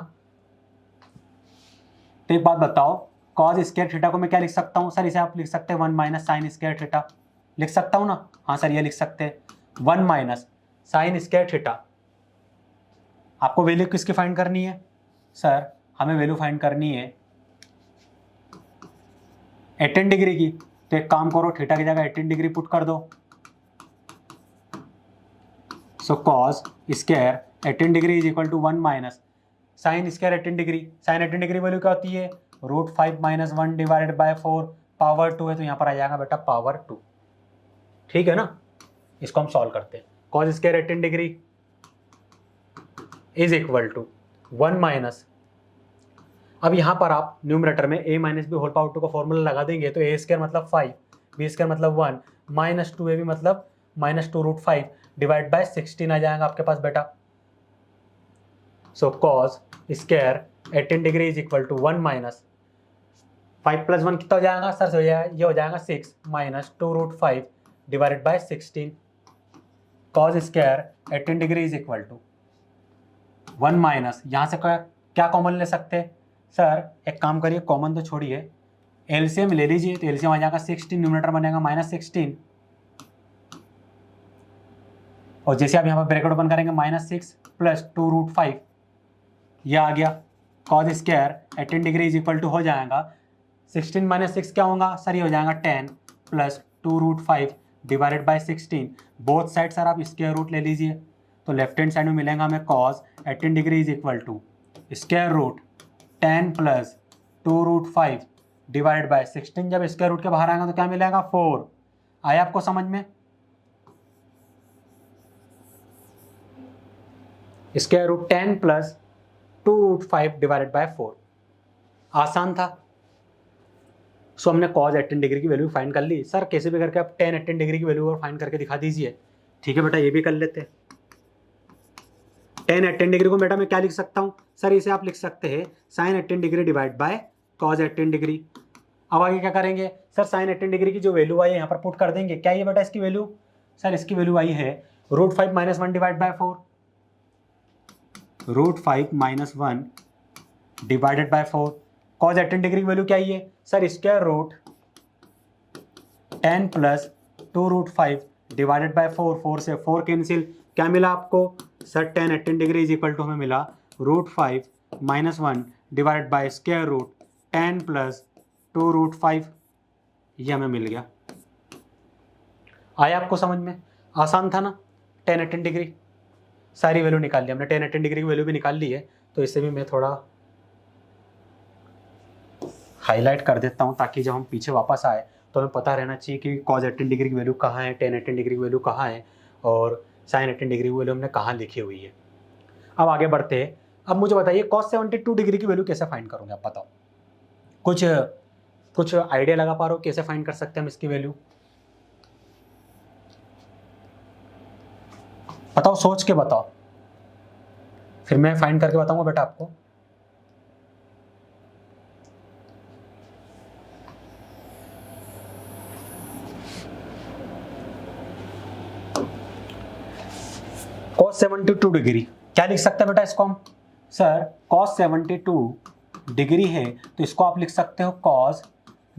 [SPEAKER 1] तो एक बात बताओ, कॉस स्क्वायर थीटा को मैं क्या लिख सकता हूँ? सर इसे आप लिख सकते हैं 1 - साइन स्क्वायर थीटा, लिख सकता हूँ ना? हाँ सर ये लिख सकते हैं 1 - साइन स्क्वायर थीटा। आपको वैल्यू किसकी फाइंड करनी है? सर हमें वैल्यू फाइंड करनी है 18 डिग्री की। तो एक काम करो, थीटा की जगह 18 डिग्री पुट कर दो। So cos square 18 degree is equal to 1 - sine square 18 degree. Sine 18 degree value क्या होती है? √5 - 1 डिवाइडेड बाय 4 पावर 2 है, तो यहाँ पर आ जाएगा बेटा पावर 2। ठीक है ना? इसको हम सॉल्व करते हैं। Cos square 18 degree is equal to 1 - अब यहाँ पर आप न्यूमरेटर में a - b होल पावर 2 का फॉर्मूला लगा देंगे, तो a² मतलब 5, b² मतलब 1, -2ab मतलब -2√5 डिवाइड बाय 16 आ जाएगा आपके पास बेटा। So cos square 18 degree is equal to 1 - 5 + 1 कितना हो जाएगा सर? ये हो जाएगा 6 -2√5 divided by 16। Cos square 18 degree is equal to 1 यहाँ से क्या कॉमन ले सकते हैं? सर एक काम करिए, कॉमन तो छोड़िए, एलसीएम ले लीजिए। तो एलसीएम आ जाएगा 16, न्यूमरेटर बनेगा -16, और जैसे आप यहाँ पर ब्रैकेट ओपन करेंगे -6 + 2√5 ये आ गया। Cos square 18 degree is equal to हो जाएगा 16 - 6 क्या होगा सर? ये हो जाएगा 10 + 2√5 divided by 16। Both side sir आप स्क्वायर रूट ले लीजिए, तो लेफ्ट हैंड साइड में मिलेगा हमें cos 18 degree is equal to square root 10 + 2√5 divide by 16। जब स्क्वायर रूट के बाहर आएगा तो क्या मिलेगा? 4। आया आपको समझ में? Square root 10 + 2√5 divided by 4। आसान था। सो हमने कॉस 18 डिग्री की वैल्यू फाइंड कर ली। सर कैसे भी करके आप 10 18 डिग्री की वैल्यू फाइंड करके दिखा दीजिए। ठीक है बेटा, ये भी कर लेते हैं। 10 18 डिग्री को बेटा मैं क्या लिख सकता हूँ? सर इसे आप लिख सकते हैं sine 18 degree divide by cos 18 degree. अब आगे क्या करेंगे? सर साइन 18 डिग्री की जो वैल्यू आई है यहाँ पर पुट कर देंगे। क्या ये बेटा इसकी वैल्यू? सर इसकी वैल्यू आई है √5 - 1 divide by 4। √5 - 1 divided by 4। Cos 18 degree की वैल्यू क्या है? Sir square root 10 + 2√5 divided by 4। 4 से 4 कैंसिल, क्या मिला आपको? Sir 10 18 degree is equal to हमें मिला √5 - 1 डिवाइडेड बाय स्क्वायर रूट 10 + 2√5। ये हमें मिल गया। आया आपको समझ में? आसान था ना? 10 18 डिग्री सारी वैल्यू निकाल ली हमने। 10 18 डिग्री की वैल्यू भी निकाल ली है, तो इससे भी मैं थोड़ा हाईलाइट कर देता हूँ ताकि जब हम पीछे वापस आए तो हमें पता रहना चाहिए कि कॉस 18 डिग्री की वैल्यू कहाँ है, 10 18 डिग्री की वैल्यू कहाँ है, और साइन 18 डिग्री की वैल्यू हमने कहाँ लिखी हुई है। अब आगे बढ़ते हैं। अब मुझे बताइए कॉस 72 डिग्री की वैल्यू कैसे फाइंड करोगे? आप बताओ, कुछ आइडिया लगा पा रहे हो कैसे फाइंड कर सकते हैं हम इसकी वैल्यू? बताओ, सोच के बताओ। फिर मैं फाइंड करके बताऊंगा बेटा आपको। cos 72 डिग्री क्या लिख सकते हैं बेटा इसको हम? सर cos 72 डिग्री है तो इसको आप लिख सकते हो cos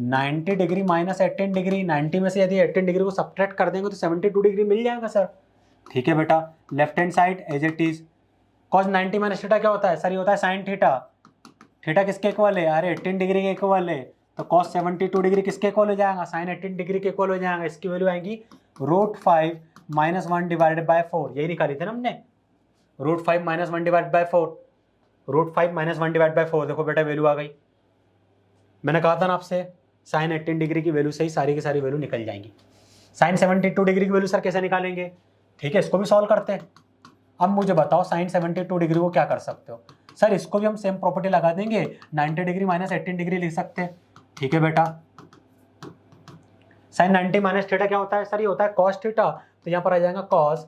[SPEAKER 1] 90 डिग्री माइनस 18 डिग्री। 90 में से यदि 18 डिग्री को सब्ट्रैक्ट कर देंगे तो 72 डिग्री मिल जाएगा सर। ठीक है बेटा, left hand side as it is. cos 90 minus theta क्या होता है सर? ये होता है साइन थीटा। थीटा किसके इक्वल है? अरे 18 डिग्री के इक्वल है। तो cos 72 डिग्री किसके इक्वल हो जाएगा? साइन 18 डिग्री के इक्वल हो जाएगा। इसकी वैल्यू आएगी √5 माइनस 1 डिवाइडेड बाय 4। यही निकाली थी ना हमने, √5 minus 1 divide by 4। √5 minus 1 divide by 4, देखो बेटा वैल्यू आ गई। मैंने कहा था ना आपसे साइन 18 डिग्री की वैल्यू से ही सारी की सारी वैल्यू निकल जाएंगी। साइन 72 डिग्री की वैल्यू सर कैसे निकालेंगे? ठीक है, इसको भी सॉल्व करते हैं। अब मुझे बताओ साइन 72 डिग्री को क्या कर सकते हो? सर इसको भी हम सेम प्रॉपर्टी लगा देंगे, 90 डिग्री माइनस 18 डिग्री लिख सकते हैं। ठीक है बेटा, साइन 90 माइनस थीटा क्या होता है सर? ये होता है कॉस थीटा। तो यहाँ पर आ जाएगा कॉस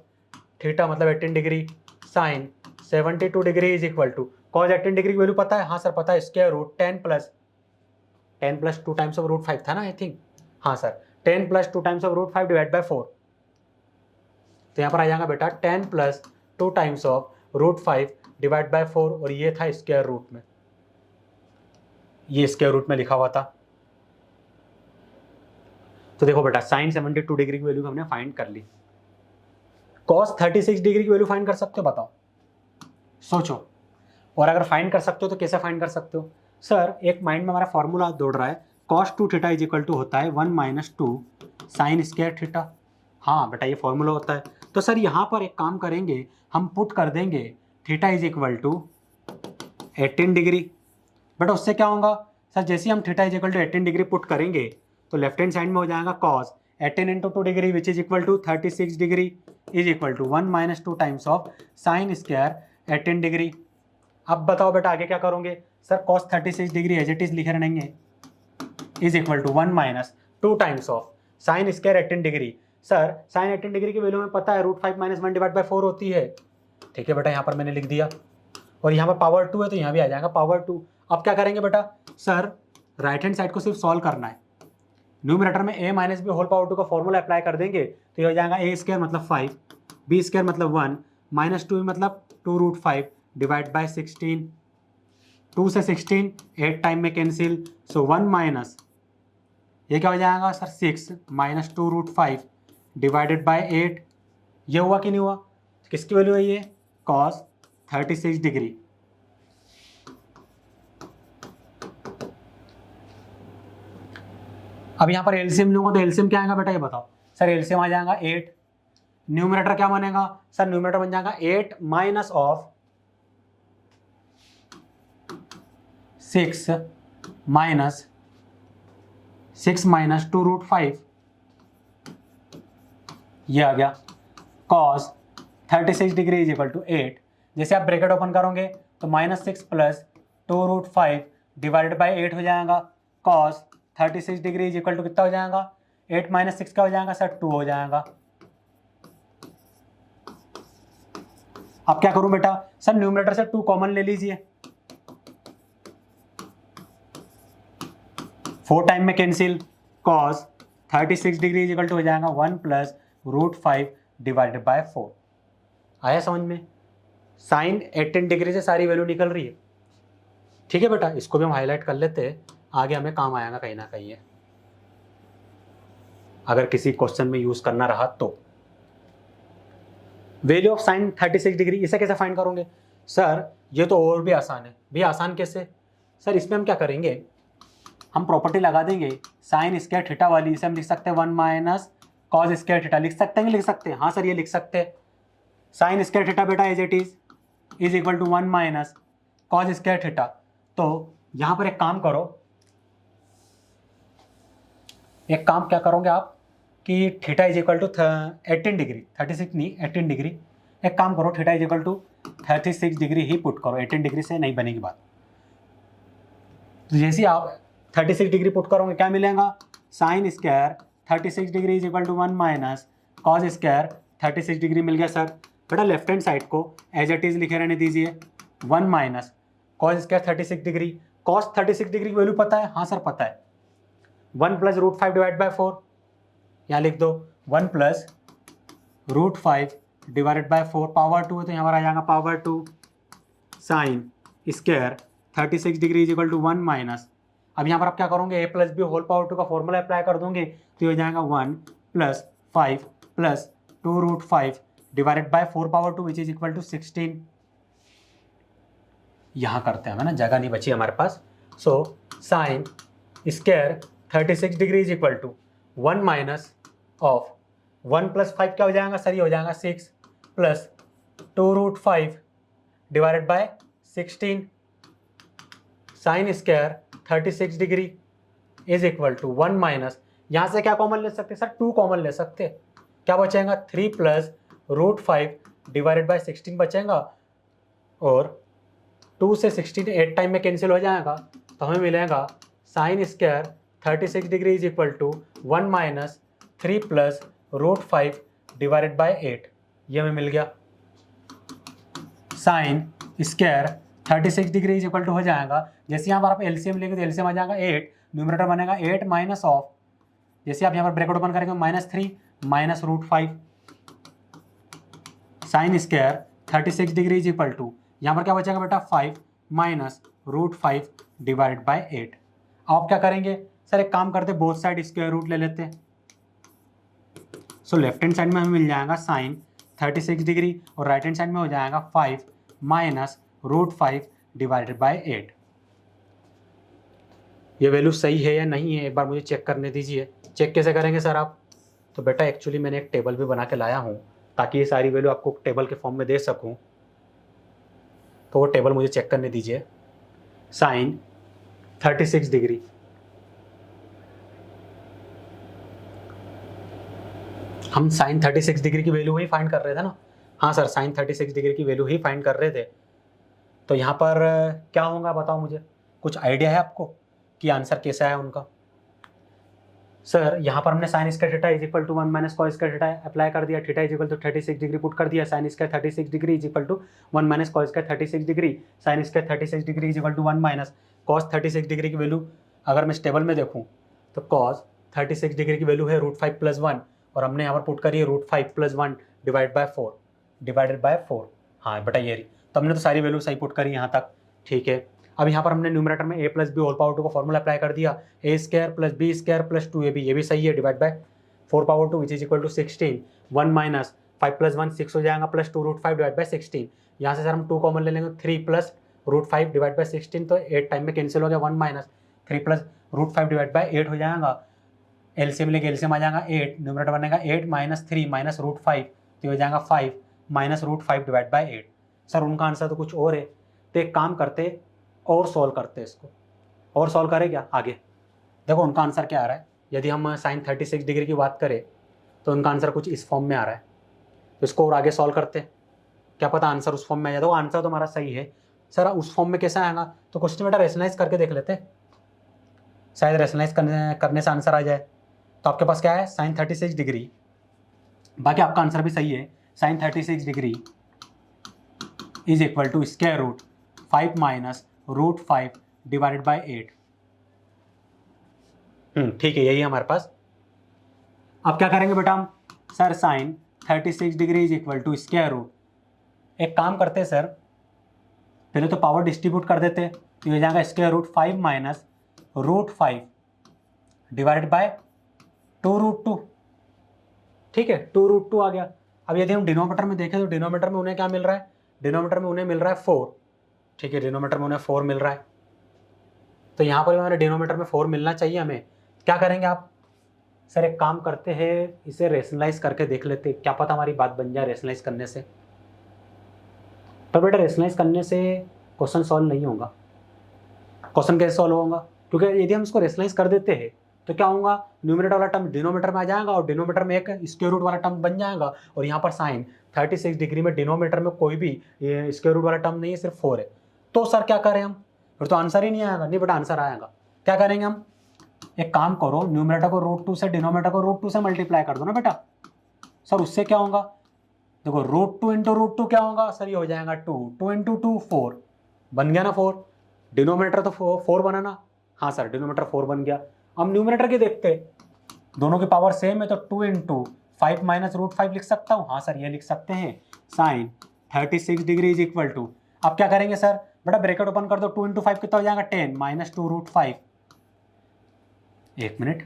[SPEAKER 1] थीटा मतलब 18 degree sine 72 degree is equal to cos 18 degree की वैल्यू पता है? हाँ सर पता है, square root 10 plus 2 times of √5 था ना आई थिंक। हाँ sir 10 plus 2 times of √5 divide by 4। तो यहाँ पर आ जाएगा बेटा 10 plus 2 times of √5 divide by 4 और ये था स्क्वायर रूट में, ये स्क्वायर रूट में लिखा हुआ था। तो देखो बेटा साइन 72 डिग्री की वैल्यू हमने फाइंड कर ली। कॉस 36 डिग्री की वैल्यू फाइंड कर सकते हो? बताओ, सोचो। और अगर फाइंड कर सकते हो तो कैसे फाइंड कर सकते हो? सर एक माइंड में हमारा फॉर्मूला दौड़ रहा है, cos 2 theta is equal to होता है 1 माइनस 2 साइन स्क्वायर थीटा। हाँ बेटा ये फॉर्मूला होता है। तो सर यहाँ पर एक काम करेंगे, हम पुट कर देंगे theta is equal to 18 degree. बेटा उससे क्या होगा सर? जैसे हम theta is equal to 18 degree put करेंगे तो लेफ्ट हैंड साइड में हो जाएगा cos 18 into 2 degree which is equal to 36 degree is equal to 1 minus 2 times of sine square 18 degree. अब बताओ बेटा आगे क्या करोगे? Sir cos 36 degree as it is लिखे रहेंगे is equal to 1 minus 2 times of sine square 18 degree. Sir sine 18 degree की value में पता है √5 माइनस 1 डिवाइड बाय 4 होती है। ठीक है बेटा, यहाँ पर मैंने लिख दिया और यहाँ पर पावर 2 है तो यहाँ भी आ जाएगा पावर 2। अब क्या करेंगे बेटा? सर राइट हैंड साइड को सिर्फ सॉल्व करना है। न्यूमरेटर में a minus B whole power 2 का फॉर्मूला अप्लाई कर देंगे तो ये हो जाएगा a स्क्वायर मतलब 5, b स्क्वायर मतलब 1, माइनस 2 मतलब 2√5 डिवाइड बाय 16। 2 से 16 8 टाइम में कैंसिल, सो 1 माइनस ये क्या हो जाएगा सर 6 माइनस 2√5 डिवाइडेड बाय 8। ये हुआ कि नहीं हुआ? किसकी वैल्यू है ये? cos 36 degree. अब यहाँ पर एलसीएम लूंगा तो एलसीएम क्या आएगा बेटा ये बताओ? सर एलसीएम आ जाएगा 8। न्यूमरेटर क्या बनेगा सर? न्यूमरेटर बन जाएगा 8 माइनस ऑफ 6 माइनस 6 माइनस 2√5, ये आ गया cos 36 degree is equal to 8। जैसे आप ब्रैकेट ओपन करोगे तो -6 प्लस 2√5 डिवाइडेड बाय 8 हो जाएगा। cos 36 degree is equal to कितना हो जाएगा? 8 माइनस 6 क्या हो जाएगा सर? 2 हो जाएगा। अब क्या करूं बेटा? सर न्यूमरेटर से 2 कॉमन ले लीजिए, 4 टाइम में cancel, cos 36 degree is equal to हो जाएगा 1 प्लस √5 डिवाइडेड बाय 4। आया समझ में? साइन 18 डिग्री से सारी वैल्यू निकल रही है। ठीक है बेटा, इसको भी हम हाईलाइट कर लेते हैं, आगे हमें काम आएगा कहीं ना कहीं है, अगर किसी क्वेश्चन में यूज करना रहा तो। वैल्यू ऑफ साइन 36 डिग्री इसे कैसे फाइंड करोगे? सर ये तो और भी आसान है। भी आसान कैसे? सर इसमें हम क्या करेंगे, हम प्रॉपर्टी लगा देंगे साइन स्क्वायर थीटा वाली। इसे हम लिख सकते हैं 1 माइनस कॉस स्क्वायर थीटा। लिख सकते हैं कि लिख सकते हैं? हाँ सर ये लिख सकते हैं। साइन स्क्वायर थीटा बेटा as it is equal to 1 minus cos square theta. तो यहाँ पर एक काम करो, एक काम क्या करोगे आप कि theta is equal to 18 degree, 36 नहीं 18 डिग्री। एक काम करो, theta is equal to 36 degree ही पुट करो, 18 डिग्री से नहीं बनेगी बात। तो जैसे आप 36 डिग्री पुट करोगे क्या मिलेगा? Sine square 36 degree is equal to 1 minus cos square 36 degree मिल गया सर। बेटा लेफ्ट हैंड साइड को एज इट इज लिखे रहने दीजिए, 1 minus cos square 36 degree. Cos 36 degree की वैल्यू पता है? हाँ सर पता है, 1 प्लस रूट 5 डिवाइड बाई 4, यहाँ लिख दो 1 plus root 5 divided by 4, power 2 है तो यहाँ पर आ जाएगा power 2 sine square 36 degree is equal to 1 minus, अब यहाँ पर आप क्या करोगे, A plus B whole power 2 का फॉर्मूला अप्लाई कर दोगे तो ये हो जाएगा 1 plus 5 plus 2 root 5 divided by 4 power 2 which is equal to 16। यहाँ करते हैं, हमें ना जगह नहीं बची हमारे पास। So sine square 36 degree is equal to 1 minus of 1 plus 5 क्या हो जाएगा सर, ये हो जाएगा 6 plus 2 root 5 divided by 16 sine square 36 degree is equal to 1 minus, यहाँ से क्या कॉमन ले सकते सर, 2 कॉमन ले सकते, क्या बचेगा 3 प्लस रूट 5 डिवाइडेड बाय 16 बचेगा, और 2 से 16 8 टाइम में कैंसिल हो जाएगा तो हमें मिलेगा sine square 36 degree is equal to 1 minus 3 plus root 5 divided by 8, ये हमें मिल गया। Sine square 36 degree is equal to हो जाएगा, जैसे यहाँ पर आप एलसीएम लेंगे तो एलसीएम आ जाएगा 8, न्यूमरेटर बनेगा 8 माइनस ऑफ, जैसे आप यहाँ पर ब्रैकेट ओपन करेंगे -3 minus root 5 sine square 36 degree is equal to, यहाँ पर क्या बचेगा बेटा 5 माइनस रूट 5 डिवाइडेड बाय 8। आप क्या करेंगे सर, एक काम करते बोथ साइड स्क्वायर रूट ले लेते हैं। सो लेफ्ट हैंड साइड में हमें मिल जाएगा साइन 36 डिग्री और राइट हैंड साइड में हो जाएगा 5 माइनस रूट 5 डिवाइडेड बाय 8। ये वैल्यू सही है या नहीं है एक बार मुझे चेक करने दीजिए। चेक कैसे करेंगे सर आप, तो बेटा एक्चुअली मैंने एक टेबल भी बना के लाया हूँ ताकि ये सारी वैल्यू आपको टेबल के फॉर्म में दे सकूँ, तो वो टेबल मुझे चेक करने दीजिए। साइन 36 डिग्री, हम साइन 36 डिग्री की वैल्यू ही फाइंड कर रहे थे ना, हाँ सर साइन 36 डिग्री की वैल्यू ही फाइंड कर रहे थे। तो यहाँ पर क्या होगा बताओ मुझे, कुछ आइडिया है आपको कि आंसर कैसा है उनका? सर यहाँ पर हमने sine square theta is equal to 1 minus cos square theta apply कर दिया, theta is equal to 36 degree put कर दिया, sine square 36 degree is equal to 1 minus cos square 36 degree, sine square 36 degree is equal to 1 minus cos 36 degree की value अगर मैं इस table में देखूँ तो कॉस 36 डिग्री की वैल्यू है रूट 5 प्लस 1, और हमने यहाँ पर पुट करी है रूट 5 प्लस 1 डिवाइडेड बाय 4। हाँ बेटा ये रही, तो हमने तो सारी वैल्यू सही पुट करी यहाँ तक, ठीक है। अब यहाँ पर हमने न्यूमरेटर में a plus B whole power 2 का फॉर्मूला अप्लाई कर दिया, a square plus b square plus 2ab, ये भी सही है, divide by 4 power 2 which is equal to 16, 1 minus 5 plus 1 6 हो जाएगा प्लस 2 रूट 5 डिवाइड बाय 16, यहाँ से सर हम 2 कॉमन ले लेंगे 3 प्लस रूट 5 डिवाइड बाय 16, तो 8 टाइम में कैंसिल हो गया, 1 minus 3 plus root 5 divide by 8 हो जाएगा, एलसीएम लेके एलसीएम आ जाएगा 8, न्यूमरेटर बनेगा 8 माइनस 3 माइनस रूट 5, तो हो जाएगा 5 minus root 5 divide by 8। Sir उनका आंसर तो कुछ और है, तो एक काम करते और सॉल्व करते इसको, और सॉल्व करें क्या आगे, देखो उनका आंसर क्या आ रहा है। यदि हम साइन 36 डिग्री की बात करें तो उनका आंसर कुछ इस फॉर्म में आ रहा है, तो इसको और आगे सॉल्व करते हैं, क्या पता आंसर उस फॉर्म में आ जाए। तो आंसर तो हमारा सही है सर, उस फॉर्म में कैसा आएगा, तो क्वेश्चन बेटा रेशनलाइज करके देख लेते हैं, शायद रेशनलाइज करने से आंसर आ जाए। तो आपके पास क्या है साइन 36 डिग्री, बाकी आपका आंसर भी सही है, sine 36 degree is equal to square root 5 minus root 5 divided by 8। ठीक है, यही है हमारे पास। अब क्या करेंगे बेटा हम, sir sine 36 degree is equal to square root, एक काम करते हैं सर, पहले तो पावर डिस्ट्रीब्यूट कर देते, तो ये हो जाएगा square root 5 minus root 5 divided by 2 root 2, ठीक है 2 रूट 2 आ गया। अब यदि हम डिनोमीटर में देखें तो डिनोमीटर में उन्हें क्या मिल रहा है, डिनोमीटर में उन्हें मिल रहा है 4, ठीक है डिनोमीटर में उन्हें 4 मिल रहा है, तो यहाँ पर भी हमारे डिनोमीटर में 4 मिलना चाहिए हमें। क्या करेंगे आप, सर एक काम करते हैं इसे रेशनलाइज करके देख लेते, क्या पता हमारी बात बन जाए रेशनलाइज करने से। पर बेटा रेशनलाइज करने से क्वेश्चन सॉल्व नहीं होगा। क्वेश्चन कैसे सॉल्व होगा, क्योंकि यदि हम इसको रेशनलाइज कर देते हैं तो क्या होगा, न्यूमरेटर वाला टर्म डिनोमीटर में आ जाएगा और डिनोमीटर में एक स्क्वायर रूट वाला टर्म बन जाएगा, और यहाँ पर साइन 36 डिग्री में डिनोमीटर में कोई भी ये स्क्वायर रूट वाला टर्म नहीं है, सिर्फ 4 है। तो सर क्या करें हम, फिर तो आंसर ही नहीं आएगा। नहीं बेटा आंसर आएगा, क्या करेंगे हम, एक काम करो न्यूमरेटर को रूट 2 से डिनोमीटर को रूट 2 से मल्टीप्लाई कर दो ना बेटा। सर उससे क्या होगा, देखो रूट 2 इंटू रूट 2 क्या होगा सर, ये हो जाएगा 2 इंटू 2 4, बन गया ना 4, डिनोमिनेटर तो 4 बना ना, हाँ सर डिनोमिनेटर 4 बन गया। हम न्यूमिनेटर के देखते, दोनों की पावर सेम है तो 2 इंटू 5 माइनस रूट 5 लिख सकता हूँ, हाँ सर ये लिख सकते हैं, sine 36 degree is equal to, अब क्या करेंगे सर, बेटा ब्रैकेट ओपन कर दो, 2 इंटू 5 कितना हो जाएगा 10 माइनस 2 रूट 5, एक मिनट,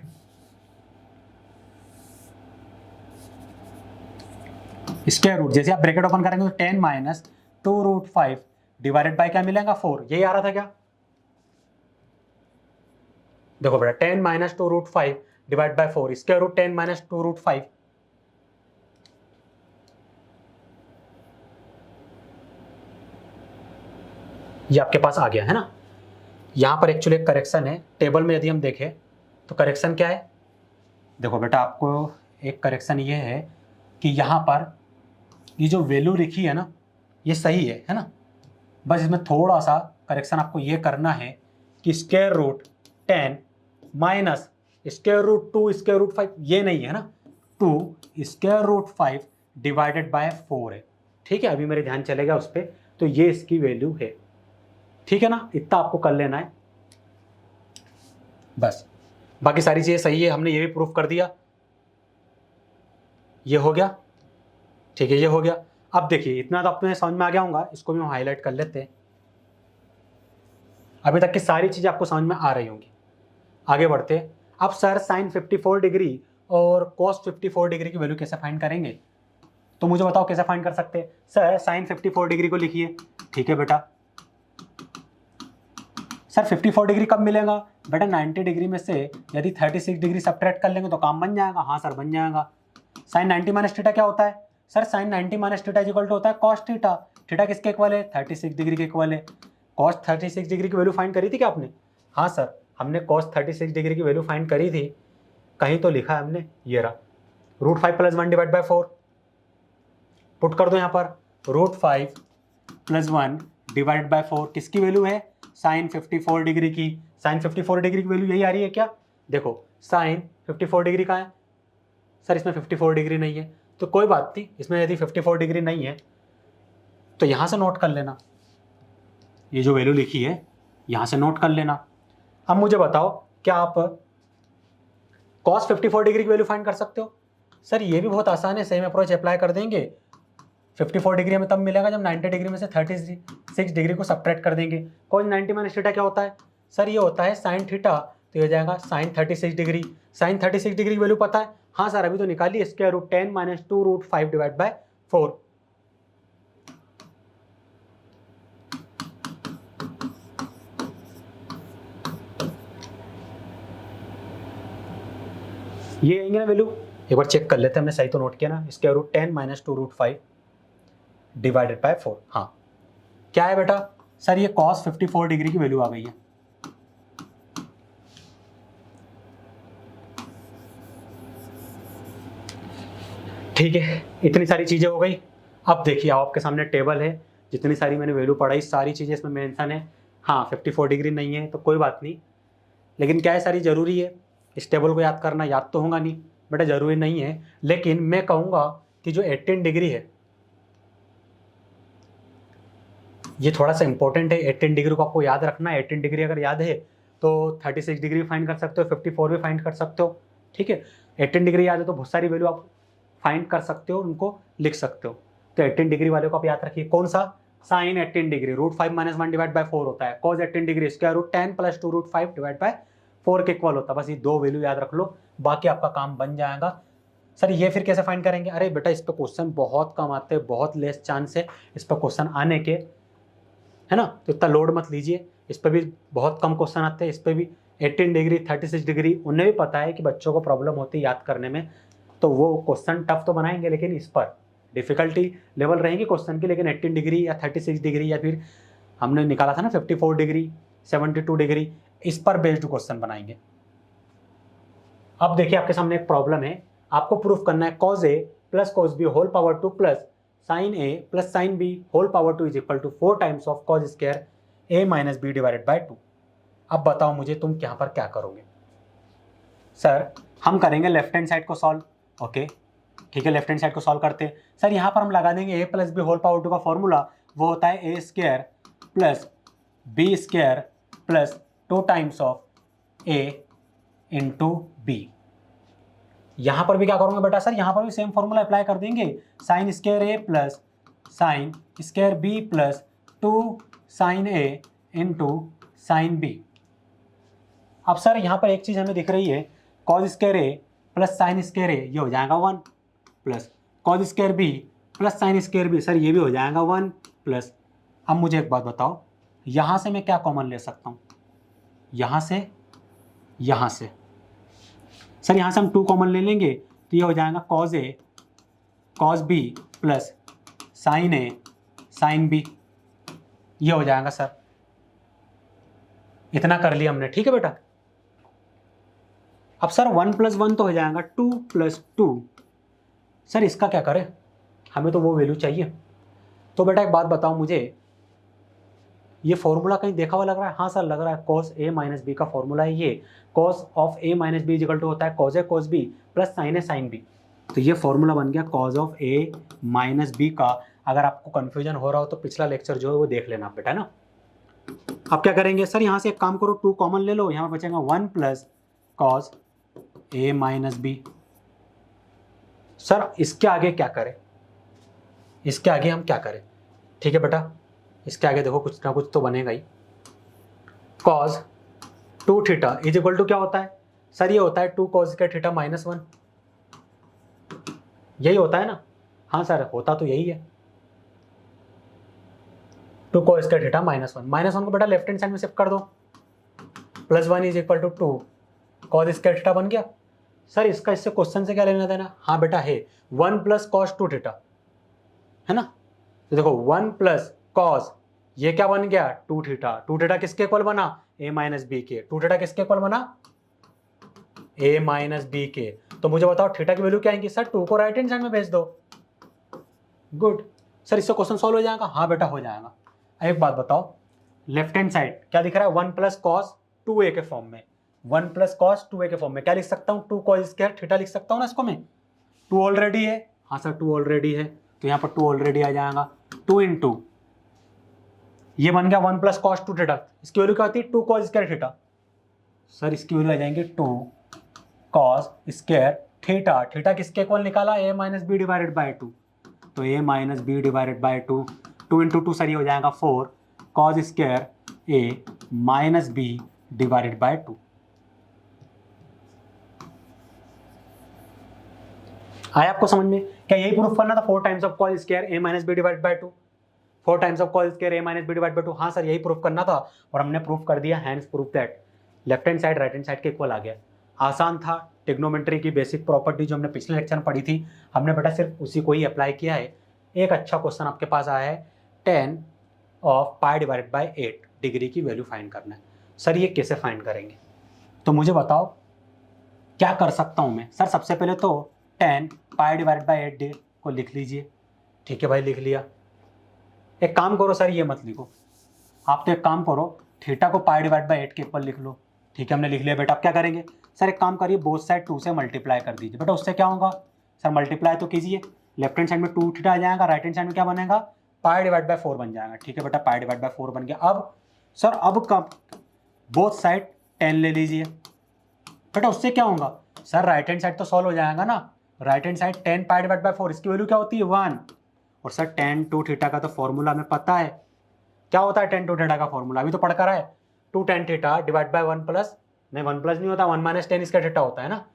[SPEAKER 1] स्क्वायर रूट, जैसे आप ब्रैकेट ओपन करेंगे तो 10 माइनस 2 रूट 5 डिवाइडेड बाय क्या मिलेगा 4, यही आ रहा था क्या, देखो बेटा 10 minus 2 root 5 divide by 4, square root 10 minus 2 root 5, ये आपके पास आ गया है ना। यहां पर एक्चुअली एक करेक्शन है, टेबल में यदि हम देखें तो करेक्शन क्या है, देखो बेटा आपको एक करेक्शन ये है कि यहाँ पर ये जो वैल्यू लिखी है ना ये सही है ना, बस इसमें थोड़ा सा करेक्शन आपको ये करना है कि square root 10 minus square root 2 square root 5 ये नहीं है ना, 2 स्क्वायर रूट 5 डिवाइडेड बाय 4 है, ठीक है, अभी मेरे ध्यान चलेगा उस पर, तो ये इसकी वैल्यू है, ठीक है ना, इतना आपको कर लेना है बस, बाकी सारी चीज़ें सही है, हमने ये भी प्रूफ कर दिया, ये हो गया, ठीक है ये हो गया। अब देखिए इतना तो अपने समझ में आ गया होगा, इसको भी हम हाईलाइट कर लेते हैं, अभी तक की सारी चीज़ें आपको समझ में आ रही होंगी, आगे बढ़ते हैं। अब सर साइन 54 डिग्री और कॉस 54 डिग्री की वैल्यू कैसे फाइंड करेंगे, तो मुझे बताओ कैसे फाइंड कर सकते हैं। सर साइन 54 डिग्री को लिखिए, ठीक है बेटा, सर 54 डिग्री कब मिलेगा बेटा, 90 डिग्री में से यदि 36 डिग्री सब्ट्रैक्ट कर लेंगे तो काम बन जाएगा, हाँ सर बन जाएगा। साइन 90 माइनस थीटा क्या होता है, sir sine 90 minus theta equal to होता है कॉस थीटा, थीटा किसके इक्वल है 36 डिग्री के इक्वल है। कॉस 36 डिग्री की वैल्यू फाइंड करी थी क्या आपने, हाँ सर हमने कॉस 36 डिग्री की वैल्यू फाइंड करी थी, कहीं तो लिखा है हमने, ये रहा, root 5 plus 1 divide by 4, put कर दो यहाँ पर, रूट 5 प्लस 1 डिवाइड बाय 4 किसकी वैल्यू है, साइन 54 डिग्री की, साइन 54 डिग्री की वैल्यू यही आ रही है क्या, देखो साइन 54 डिग्री का है, सर इसमें 54 डिग्री नहीं है, तो कोई बात नहीं, इसमें यदि 54 डिग्री नहीं है तो यहाँ से नोट कर लेना, ये जो वैल्यू लिखी है यहाँ से नोट कर लेना। अब मुझे बताओ क्या आप कॉस 54 डिग्री की वैल्यू फाइंड कर सकते हो, सर ये भी बहुत आसान है, सेम अप्रोच अप्लाई कर देंगे, 54 डिग्री हमें तब मिलेगा जब 90 डिग्री में से 36 डिग्री को सब्ट्रैक्ट कर देंगे। कॉस 90 माइनस थीटा क्या होता है, सर ये होता है साइन थीटा, तो ये हो जाएगा साइन 36 डिग्री, साइन 36 डिग्री की वैल्यू पता है, हाँ सर अभी तो निकालिए, square root 10 minus 2 root 5 divide by 4, ये आएंगे ना वैल्यू, एक बार चेक कर लेते हैं हमने सही तो नोट किया ना, square root 10 minus 2 root 5 divided by 4, हाँ क्या है बेटा, सर ये कॉस 54 डिग्री की वैल्यू आ गई है, ठीक है, इतनी सारी चीज़ें हो गई। अब देखिए आपके सामने टेबल है, जितनी सारी मैंने वैल्यू पढ़ाई सारी चीज़ें इसमें मेंशन है, हाँ 54 डिग्री नहीं है तो कोई बात नहीं, लेकिन क्या है सारी ज़रूरी है, इस टेबल को याद करना, याद तो होगा नहीं बेटा, ज़रूरी नहीं है, लेकिन मैं कहूँगा कि जो 18 डिग्री है ये थोड़ा सा इंपॉर्टेंट है, 18 डिग्री को आपको याद रखना है, 18 डिग्री अगर याद है तो 36 डिग्री फाइंड कर सकते हो, 54 भी फाइंड कर सकते हो, ठीक है, 18 डिग्री याद है तो बहुत सारी वैल्यू आप फाइंड कर सकते हो, उनको लिख सकते हो, तो 18 डिग्री वाले को आप याद रखिए, कौन सा, sine 18 degree root 5 minus 1 divide by 4 होता है, cos 18 degree square root 10 plus 2 root 5 divide by 4 के इक्वल होता है, बस ये दो वैल्यू याद रख लो, बाकी आपका काम बन जाएगा। सर ये फिर कैसे फाइंड करेंगे, अरे बेटा इस पर क्वेश्चन बहुत कम आते हैं, बहुत लेस चांस है इस पर क्वेश्चन आने के, है ना, तो इतना लोड मत लीजिए, इस पर भी बहुत कम क्वेश्चन आते हैं, इस पर भी 18 डिग्री 36 डिग्री, उन्हें भी पता है कि बच्चों को प्रॉब्लम होती है याद करने में, तो वो क्वेश्चन टफ तो बनाएंगे, लेकिन इस पर डिफिकल्टी लेवल रहेगी क्वेश्चन की, लेकिन 18 डिग्री या 36 डिग्री या फिर हमने निकाला था ना 54 डिग्री 72 डिग्री, इस पर बेस्ड क्वेश्चन बनाएंगे। अब देखिए आपके सामने एक प्रॉब्लम है, आपको प्रूफ करना है cos A plus cos B whole power 2 plus sine A plus sine B whole power 2 is equal to 4 times of cos square A minus B divided by 2। अब बताओ मुझे तुम यहाँ पर क्या करोगे, सर हम करेंगे लेफ्ट हैंड साइड को सॉल्व, ओके ठीक है, लेफ्ट हैंड साइड को सॉल्व करते हैं, सर यहाँ पर हम लगा देंगे a plus B whole power 2 का फॉर्मूला, वो होता है a square plus b square plus 2 times of a into b. यहाँ पर भी क्या करूँगा बेटा सर, यहाँ पर भी सेम फॉर्मूला अप्लाई कर देंगे, sine square a plus sine square b plus 2 sine a into sine b. अब सर यहाँ पर एक चीज़ हमें दिख रही है, cos square a plus sine square a ये हो जाएगा 1 plus cos square b plus sine square b, sir ये भी हो जाएगा 1 प्लस। अब मुझे एक बात बताओ, यहाँ से मैं क्या कॉमन ले सकता हूँ, यहाँ से सर यहाँ से हम 2 कॉमन ले लेंगे तो ये हो जाएगा cos A cos B plus sine A sine B, ये हो जाएगा सर। इतना कर लिया हमने, ठीक है बेटा। अब सर 1 + 1 तो हो जाएगा 2 + 2, सर इसका क्या करें, हमें तो वो वैल्यू चाहिए। तो बेटा एक बात बताओ मुझे, ये फॉर्मूला कहीं देखा हुआ लग रहा है? हाँ सर लग रहा है, cos a - b का फॉर्मूला है ये, cos of a - b equal to होता है cos a cos b plus sin a sin b। तो ये फॉर्मूला बन गया cos ऑफ a - b का। अगर आपको कन्फ्यूजन हो रहा हो तो पिछला लेक्चर जो है वो देख लेना बेटा ना। अब क्या करेंगे सर, यहाँ से एक काम करो, 2 कॉमन ले लो, यहाँ पर बचेगा 1 + cos a - b। सर इसके आगे क्या करें, इसके आगे हम क्या करें, ठीक है बेटा, इसके आगे देखो कुछ ना कुछ तो बनेगा ही। cos 2 theta is equal to क्या होता है सर, ये होता है 2 cos स्क्वायर थीटा -1, यही होता है ना? हाँ सर होता तो यही है, 2 cos स्क्वायर थीटा -1 को बेटा लेफ्ट हैंड साइड में शिफ्ट कर दो, +1 is equal to 2 cos square theta बन गया। सर इसका इससे क्वेश्चन से क्या लेना देना? हाँ बेटा है 1 + cos 2 थीटा, है ना? तो देखो 1 + cos, ये क्या बन गया 2 थीटा। 2 थीटा किसके इक्वल बना? a - b के। 2 थीटा किसके इक्वल बना? a - b के। तो मुझे बताओ थीटा की वैल्यू क्या आएगी? सर 2 को राइट हैंड साइड में भेज दो। गुड सर, इससे क्वेश्चन सॉल्व हो जाएगा? हाँ बेटा हो जाएगा। एक बात बताओ, लेफ्ट हैंड साइड क्या दिख रहा है? 1 + cos 2a के फॉर्म में, 1 + cos 2a के फॉर्म में क्या लिख सकता हूँ? 2 cos स्क्वायर थीटा लिख सकता हूँ ना इसको मैं। 2 ऑलरेडी है, हाँ सर 2 ऑलरेडी है, तो यहाँ पर 2 ऑलरेडी आ जाएगा। 2 × ये बन गया 1 + cos 2 थीटा, इसकी वैल्यू क्या होती है? 2 cos स्क्वायर थीटा। सर इसकी वैल्यू आ जाएंगे 2 cos स्क्वायर थीटा। थीटा किसके इक्वल निकाला? a - b डिवाइडेड बाय 2, तो a - b divided by 2, 2 × 2 sir ये हो जाएगा 4 cos square a - b divided by 2। आया आपको समझ में? क्या यही प्रूफ करना था? 4 times of cos square a - b divided by 2, 4 times of cos square a - b divide by 2। हाँ सर यही प्रूफ करना था और हमने प्रूफ कर दिया। Hands proof that left hand side right hand side के इक्वल आ गया। आसान था, ट्रिग्नोमेट्री की बेसिक प्रॉपर्टी जो हमने पिछले लेक्चर में पढ़ी थी, हमने बेटा सिर्फ उसी को ही अप्लाई किया है। एक अच्छा क्वेश्चन आपके पास आया है, 10 of pi divided by 8 degree की वैल्यू फाइंड करना है। सर ये कैसे फाइंड करेंगे? तो मुझे बताओ क्या कर सकता हूँ मैं? सर सबसे पहले तो 10 पाई डिवाइडेड बाय 8 को लिख लीजिए। ठीक है भाई लिख लिया। एक काम करो सर, ये मत लिखो आप, तो एक काम करो थीटा को पाई डिवाइड बाय 8 के इक्वल लिख लो। ठीक है हमने लिख लिया बेटा। अब क्या करेंगे सर, एक काम करिए बोथ साइड 2 से मल्टीप्लाई कर दीजिए। बेटा उससे क्या होगा सर? मल्टीप्लाई तो कीजिए, लेफ्ट हैंड साइड में 2 थीटा आ जाएगा, राइट हैंड साइड में क्या बनेगा? पाई डिवाइड बाय 4 बन जाएगा। ठीक है बेटा पाई डिवाइड बाय 4 बन गया। अब सर अब कब बोथ साइड 10 ले लीजिए। बेटा उससे क्या होगा सर? राइट हैंड साइड तो सॉल्व हो जाएगा ना। Right hand side 10 pi divide by 4, इसकी वैल्यू क्या होती है? 1। और सर tan 2 थीटा का तो फॉर्मूला हमें पता है, क्या होता है tan 2 थीटा का फॉर्मूला? अभी तो पढ़ कर आए, 2 tan theta divide by 1 plus, नहीं 1 प्लस नहीं होता, 1 - tan इसका थीटा होता है ना,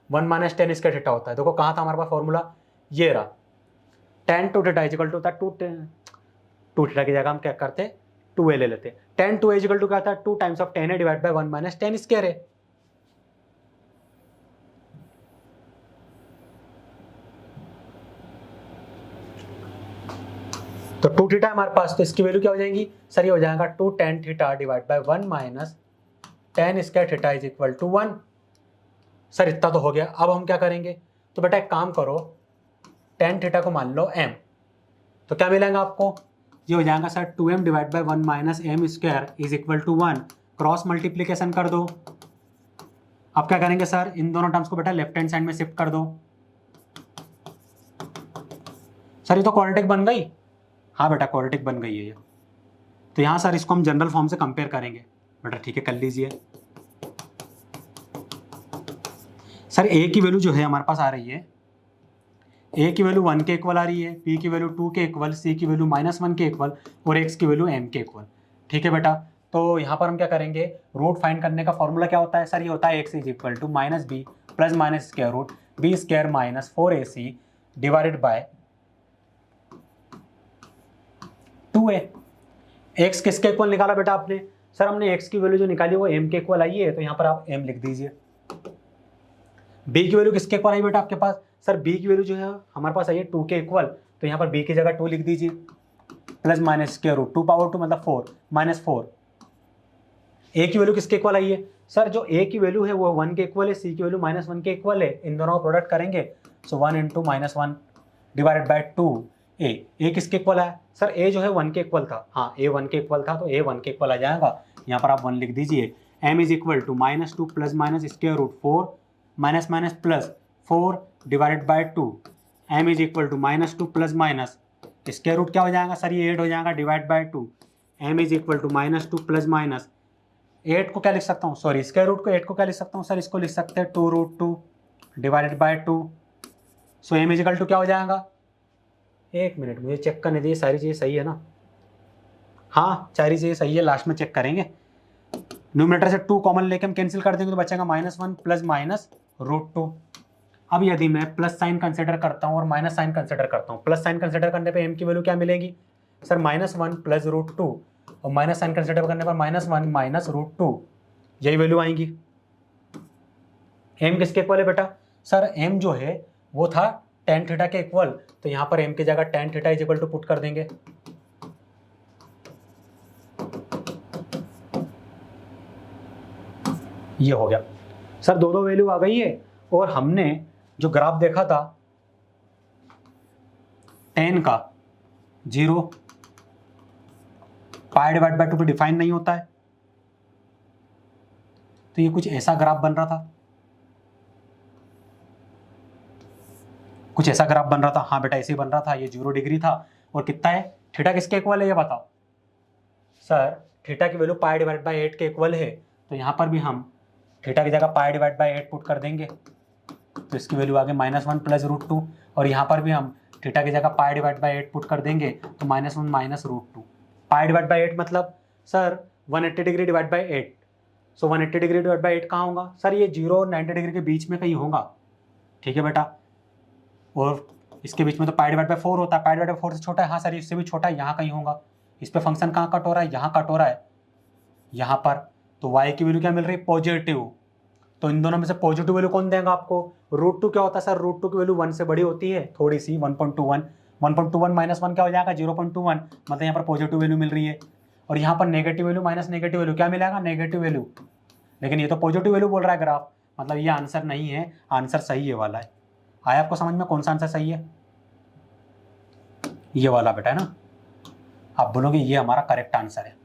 [SPEAKER 1] 1 - tan इसका थीटा होता है। देखो कहाँ था हमारे पास फॉर्मूला, ये रहा। tan 2 थीटा इक्वल टू होता है 2 थीटा की जगह हम क्या करते, 2a ले लेते। tan 2a इक्वल टू क्या था? 2 times of tan a divide by 1 - tan square a। तो 2 थीटा हमारे पास, तो इसकी वैल्यू क्या हो जाएगी सर? ये हो जाएगा 2 tan theta divide by 1 - tan square theta is equal to 1। Sir इतना तो हो गया। अब हम क्या करेंगे? तो बेटा एक काम करो, tan थीटा को मान लो m, तो क्या मिलेगा आपको? ये हो जाएगा sir 2m divide by 1 - m square is equal to 1। Cross multiplication कर दो। अब क्या करेंगे सर? इन दोनों टर्म्स को बेटा लेफ्ट हैंड साइड में शिफ्ट कर दो। सर ये तो क्वाड्रेटिक बन गई। हाँ बेटा क्वाड्रेटिक बन गई है ये। तो यहाँ सर इसको हम जनरल फॉर्म से कंपेयर करेंगे बेटा, ठीक है कर लीजिए। सर ए की वैल्यू जो है हमारे पास आ रही है, ए की वैल्यू 1 के इक्वल आ रही है, बी की वैल्यू 2 के इक्वल, सी की वैल्यू -1 के इक्वल और एक्स की वैल्यू m के इक्वल। ठीक है बेटा, तो यहाँ पर हम क्या करेंगे, रूट फाइंड करने का फॉर्मूला क्या होता है सर, ये होता है x is equal to minus B plus minus square root B square minus 4ac divided by 2a। x किसके इक्वल निकाला बेटा आपने, सर हमने x की वैल्यू जो निकाली वो m के इक्वल आई है, तो यहाँ पर आप m लिख दीजिए। b की वैल्यू किसके इक्वल आई बेटा आपके पास, सर b की वैल्यू जो है हमारे पास आई है 2 के इक्वल, तो यहाँ पर b की जगह 2 लिख दीजिए, plus minus square root 2 power 2 मतलब 4 माइनस 4। a की वैल्यू किसके इक्वल आई है, सर जो a की वैल्यू है वो 1 के इक्वल है, c की वैल्यू -1 के इक्वल है, इन दोनों का प्रोडक्ट करेंगे, सो 1 into -1 divided by 2a। a किसके इक्वल है, सर a जो है 1 के इक्वल था, हाँ a 1 के इक्वल था तो a 1 के इक्वल आ जाएगा, यहाँ पर आप 1 लिख दीजिए। m is equal to -2 plus minus square root 4 minus minus plus 4 divided by 2। m is equal to -2 plus minus square root क्या हो जाएगा सर, ये 8 हो जाएगा divide by 2। m is equal to -2 plus minus 8 को क्या लिख सकता हूँ, सॉरी स्क्वायर रूट को 8 को क्या लिख सकता हूँ सर, इसको लिख सकते हैं 2√2 divided by 2। So m is equal to क्या हो जाएगा, एक मिनट मुझे चेक करने दीजिए सारी चीज़ें सही है ना, हाँ सारी चीज़ें सही है, लास्ट में चेक करेंगे। न्यूमरेटर से 2 कॉमन लेके हम कैंसिल कर देंगे तो बचेगा -1 प्लस माइनस √2। अब यदि मैं प्लस साइन कंसिडर करता हूँ और माइनस साइन कंसिडर करता हूँ, प्लस साइन कंसिडर करने पे m की वैल्यू क्या मिलेगी सर, -1 प्लस √2 और माइनस साइन कंसिडर करने पर -1 माइनस √2, यही वैल्यू आएंगी। m किसके इक्वल है बेटा, सर m जो है वो था tan थीटा के इक्वल, तो यहाँ पर m की जगह tan theta is equal to put कर देंगे। ये हो गया सर, दो वैल्यू आ गई है, और हमने जो ग्राफ देखा था tan का 0 पाई डिवाइड बाय 2 पे डिफाइन नहीं होता है, तो ये कुछ ऐसा ग्राफ बन रहा था, कुछ ऐसा ग्राफ बन रहा था, हाँ बेटा ऐसे ही बन रहा था, ये 0 डिग्री था, और कितना है थीटा किसके इक्वल है ये बताओ सर, थीटा की वैल्यू पाई डिवाइड बाय 8 के इक्वल है, तो यहाँ पर भी हम थीटा की जगह पाई डिवाइड बाय 8 पुट कर देंगे, तो इसकी वैल्यू आ गई -1 प्लस √2, और यहाँ पर भी हम थीटा की जगह पाई डिवाइड बाय 8 पुट कर देंगे, तो -1 माइनस √2। पाई डिवाइड बाय 8 मतलब sir 180 degree divide by 8, so 180 degree divide by 8 कहाँ होगा सर, ये 0 और 90 डिग्री के बीच में कहीं होगा, ठीक है बेटा, और इसके बीच में तो पाई डिवाइड बाय 4 होता है, पाई डिवाइड बाय 4 से छोटा है, हाँ सर इससे भी छोटा है, यहाँ कहीं होगा। इस पे फंक्शन कहाँ कट हो रहा है, यहाँ कट हो रहा है, यहाँ पर, तो y की वैल्यू क्या मिल रही है पॉजिटिव, तो इन दोनों में से पॉजिटिव वैल्यू कौन देगा आपको, √2 क्या होता है सर, √2 की वैल्यू 1 से बड़ी होती है थोड़ी सी, 1.21 1.21 माइनस 1 क्या हो जाएगा 0.21, मतलब यहाँ पर पॉजिटिव वैल्यू मिल रही है, और यहाँ पर negative value minus negative value क्या मिलेगा, नेगेटिव वैल्यू, लेकिन ये तो पॉजिटिव वैल्यू बोल रहा है ग्राफ, मतलब ये आंसर नहीं है, आंसर सही ये वाला है। आया आपको समझ में कौन सा आंसर सही है, ये वाला बेटा है ना, आप बोलोगे ये हमारा करेक्ट आंसर है।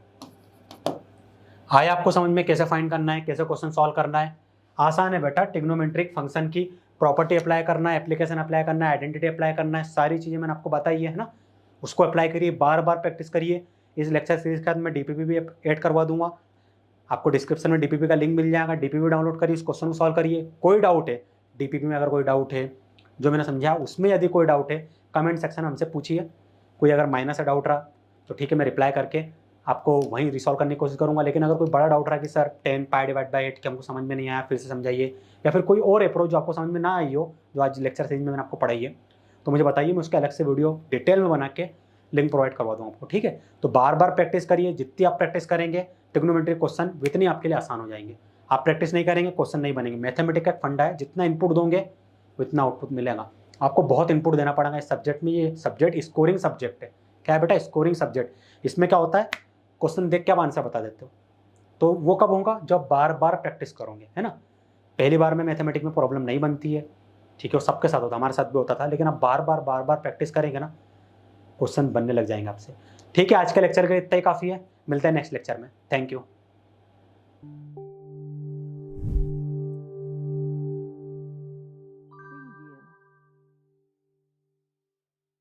[SPEAKER 1] आया आपको समझ में कैसे फाइंड करना है, कैसे क्वेश्चन सॉल्व करना है, आसान है बेटा, ट्रिग्नोमेट्रिक फंक्शन की प्रॉपर्टी अप्लाई करना है, एप्लीकेशन अप्लाई करना है, आइडेंटिटी अप्लाई करना है, सारी चीज़ें मैंने आपको बताई है ना, उसको अप्लाई करिए, बार बार प्रैक्टिस करिए। इस लेक्चर सीरीज के बाद मैं डीपीपी भी ऐड करवा दूंगा, आपको डिस्क्रिप्शन में डीपीपी का लिंक मिल जाएगा, डीपीपी डाउनलोड करिए, उस क्वेश्चन को सॉल्व करिए। कोई डाउट है डीपीपी में, अगर कोई डाउट है जो मैंने समझा उसमें यदि कोई डाउट है कमेंट सेक्शन में हमसे पूछिए, कोई अगर माइनर से डाउट रहा तो ठीक है मैं रिप्लाई करके आपको वहीं रिसॉल्व करने की कोशिश करूंगा, लेकिन अगर कोई बड़ा डाउट रहा कि सर 10 पाई डिवाइड बाय 8 के हमको समझ में नहीं आया फिर से समझाइए, या फिर कोई और अप्रोच जो आपको समझ में ना आई हो जो आज लेक्चर सीरीज में मैंने आपको पढ़ाई है, तो मुझे बताइए, मैं उसके अलग से वीडियो डिटेल में बना के लिंक प्रोवाइड करवा दूँ आपको, ठीक है। तो बार बार प्रैक्टिस करिए, जितनी आप प्रैक्टिस करेंगे ट्रिग्नोमेट्री क्वेश्चन उतनी आपके लिए आसान हो जाएंगे। आप प्रैक्टिस नहीं करेंगे क्वेश्चन नहीं बनेंगे। मैथमेटिक्स का फंडा है, जितना इनपुट दोगे उतना आउटपुट मिलेगा। आपको बहुत इनपुट देना पड़ेगा इस सब्जेक्ट में। ये सब्जेक्ट स्कोरिंग सब्जेक्ट है। क्या है बेटा? Scoring subject. इसमें क्या होता है, क्वेश्चन देख के आप आंसर बता देते हो, तो वो कब होगा? जब बार बार प्रैक्टिस करोगे, है ना। पहली बार में मैथमेटिक्स में प्रॉब्लम नहीं बनती है, ठीक है, वो सबके साथ होता, हमारे साथ भी होता था, लेकिन अब बार बार प्रैक्टिस करेंगे ना, क्वेश्चन बनने लग जाएंगे आपसे। ठीक है, आज के लेक्चर के इतना ही काफ़ी है। मिलते हैं नेक्स्ट लेक्चर में। Thank you.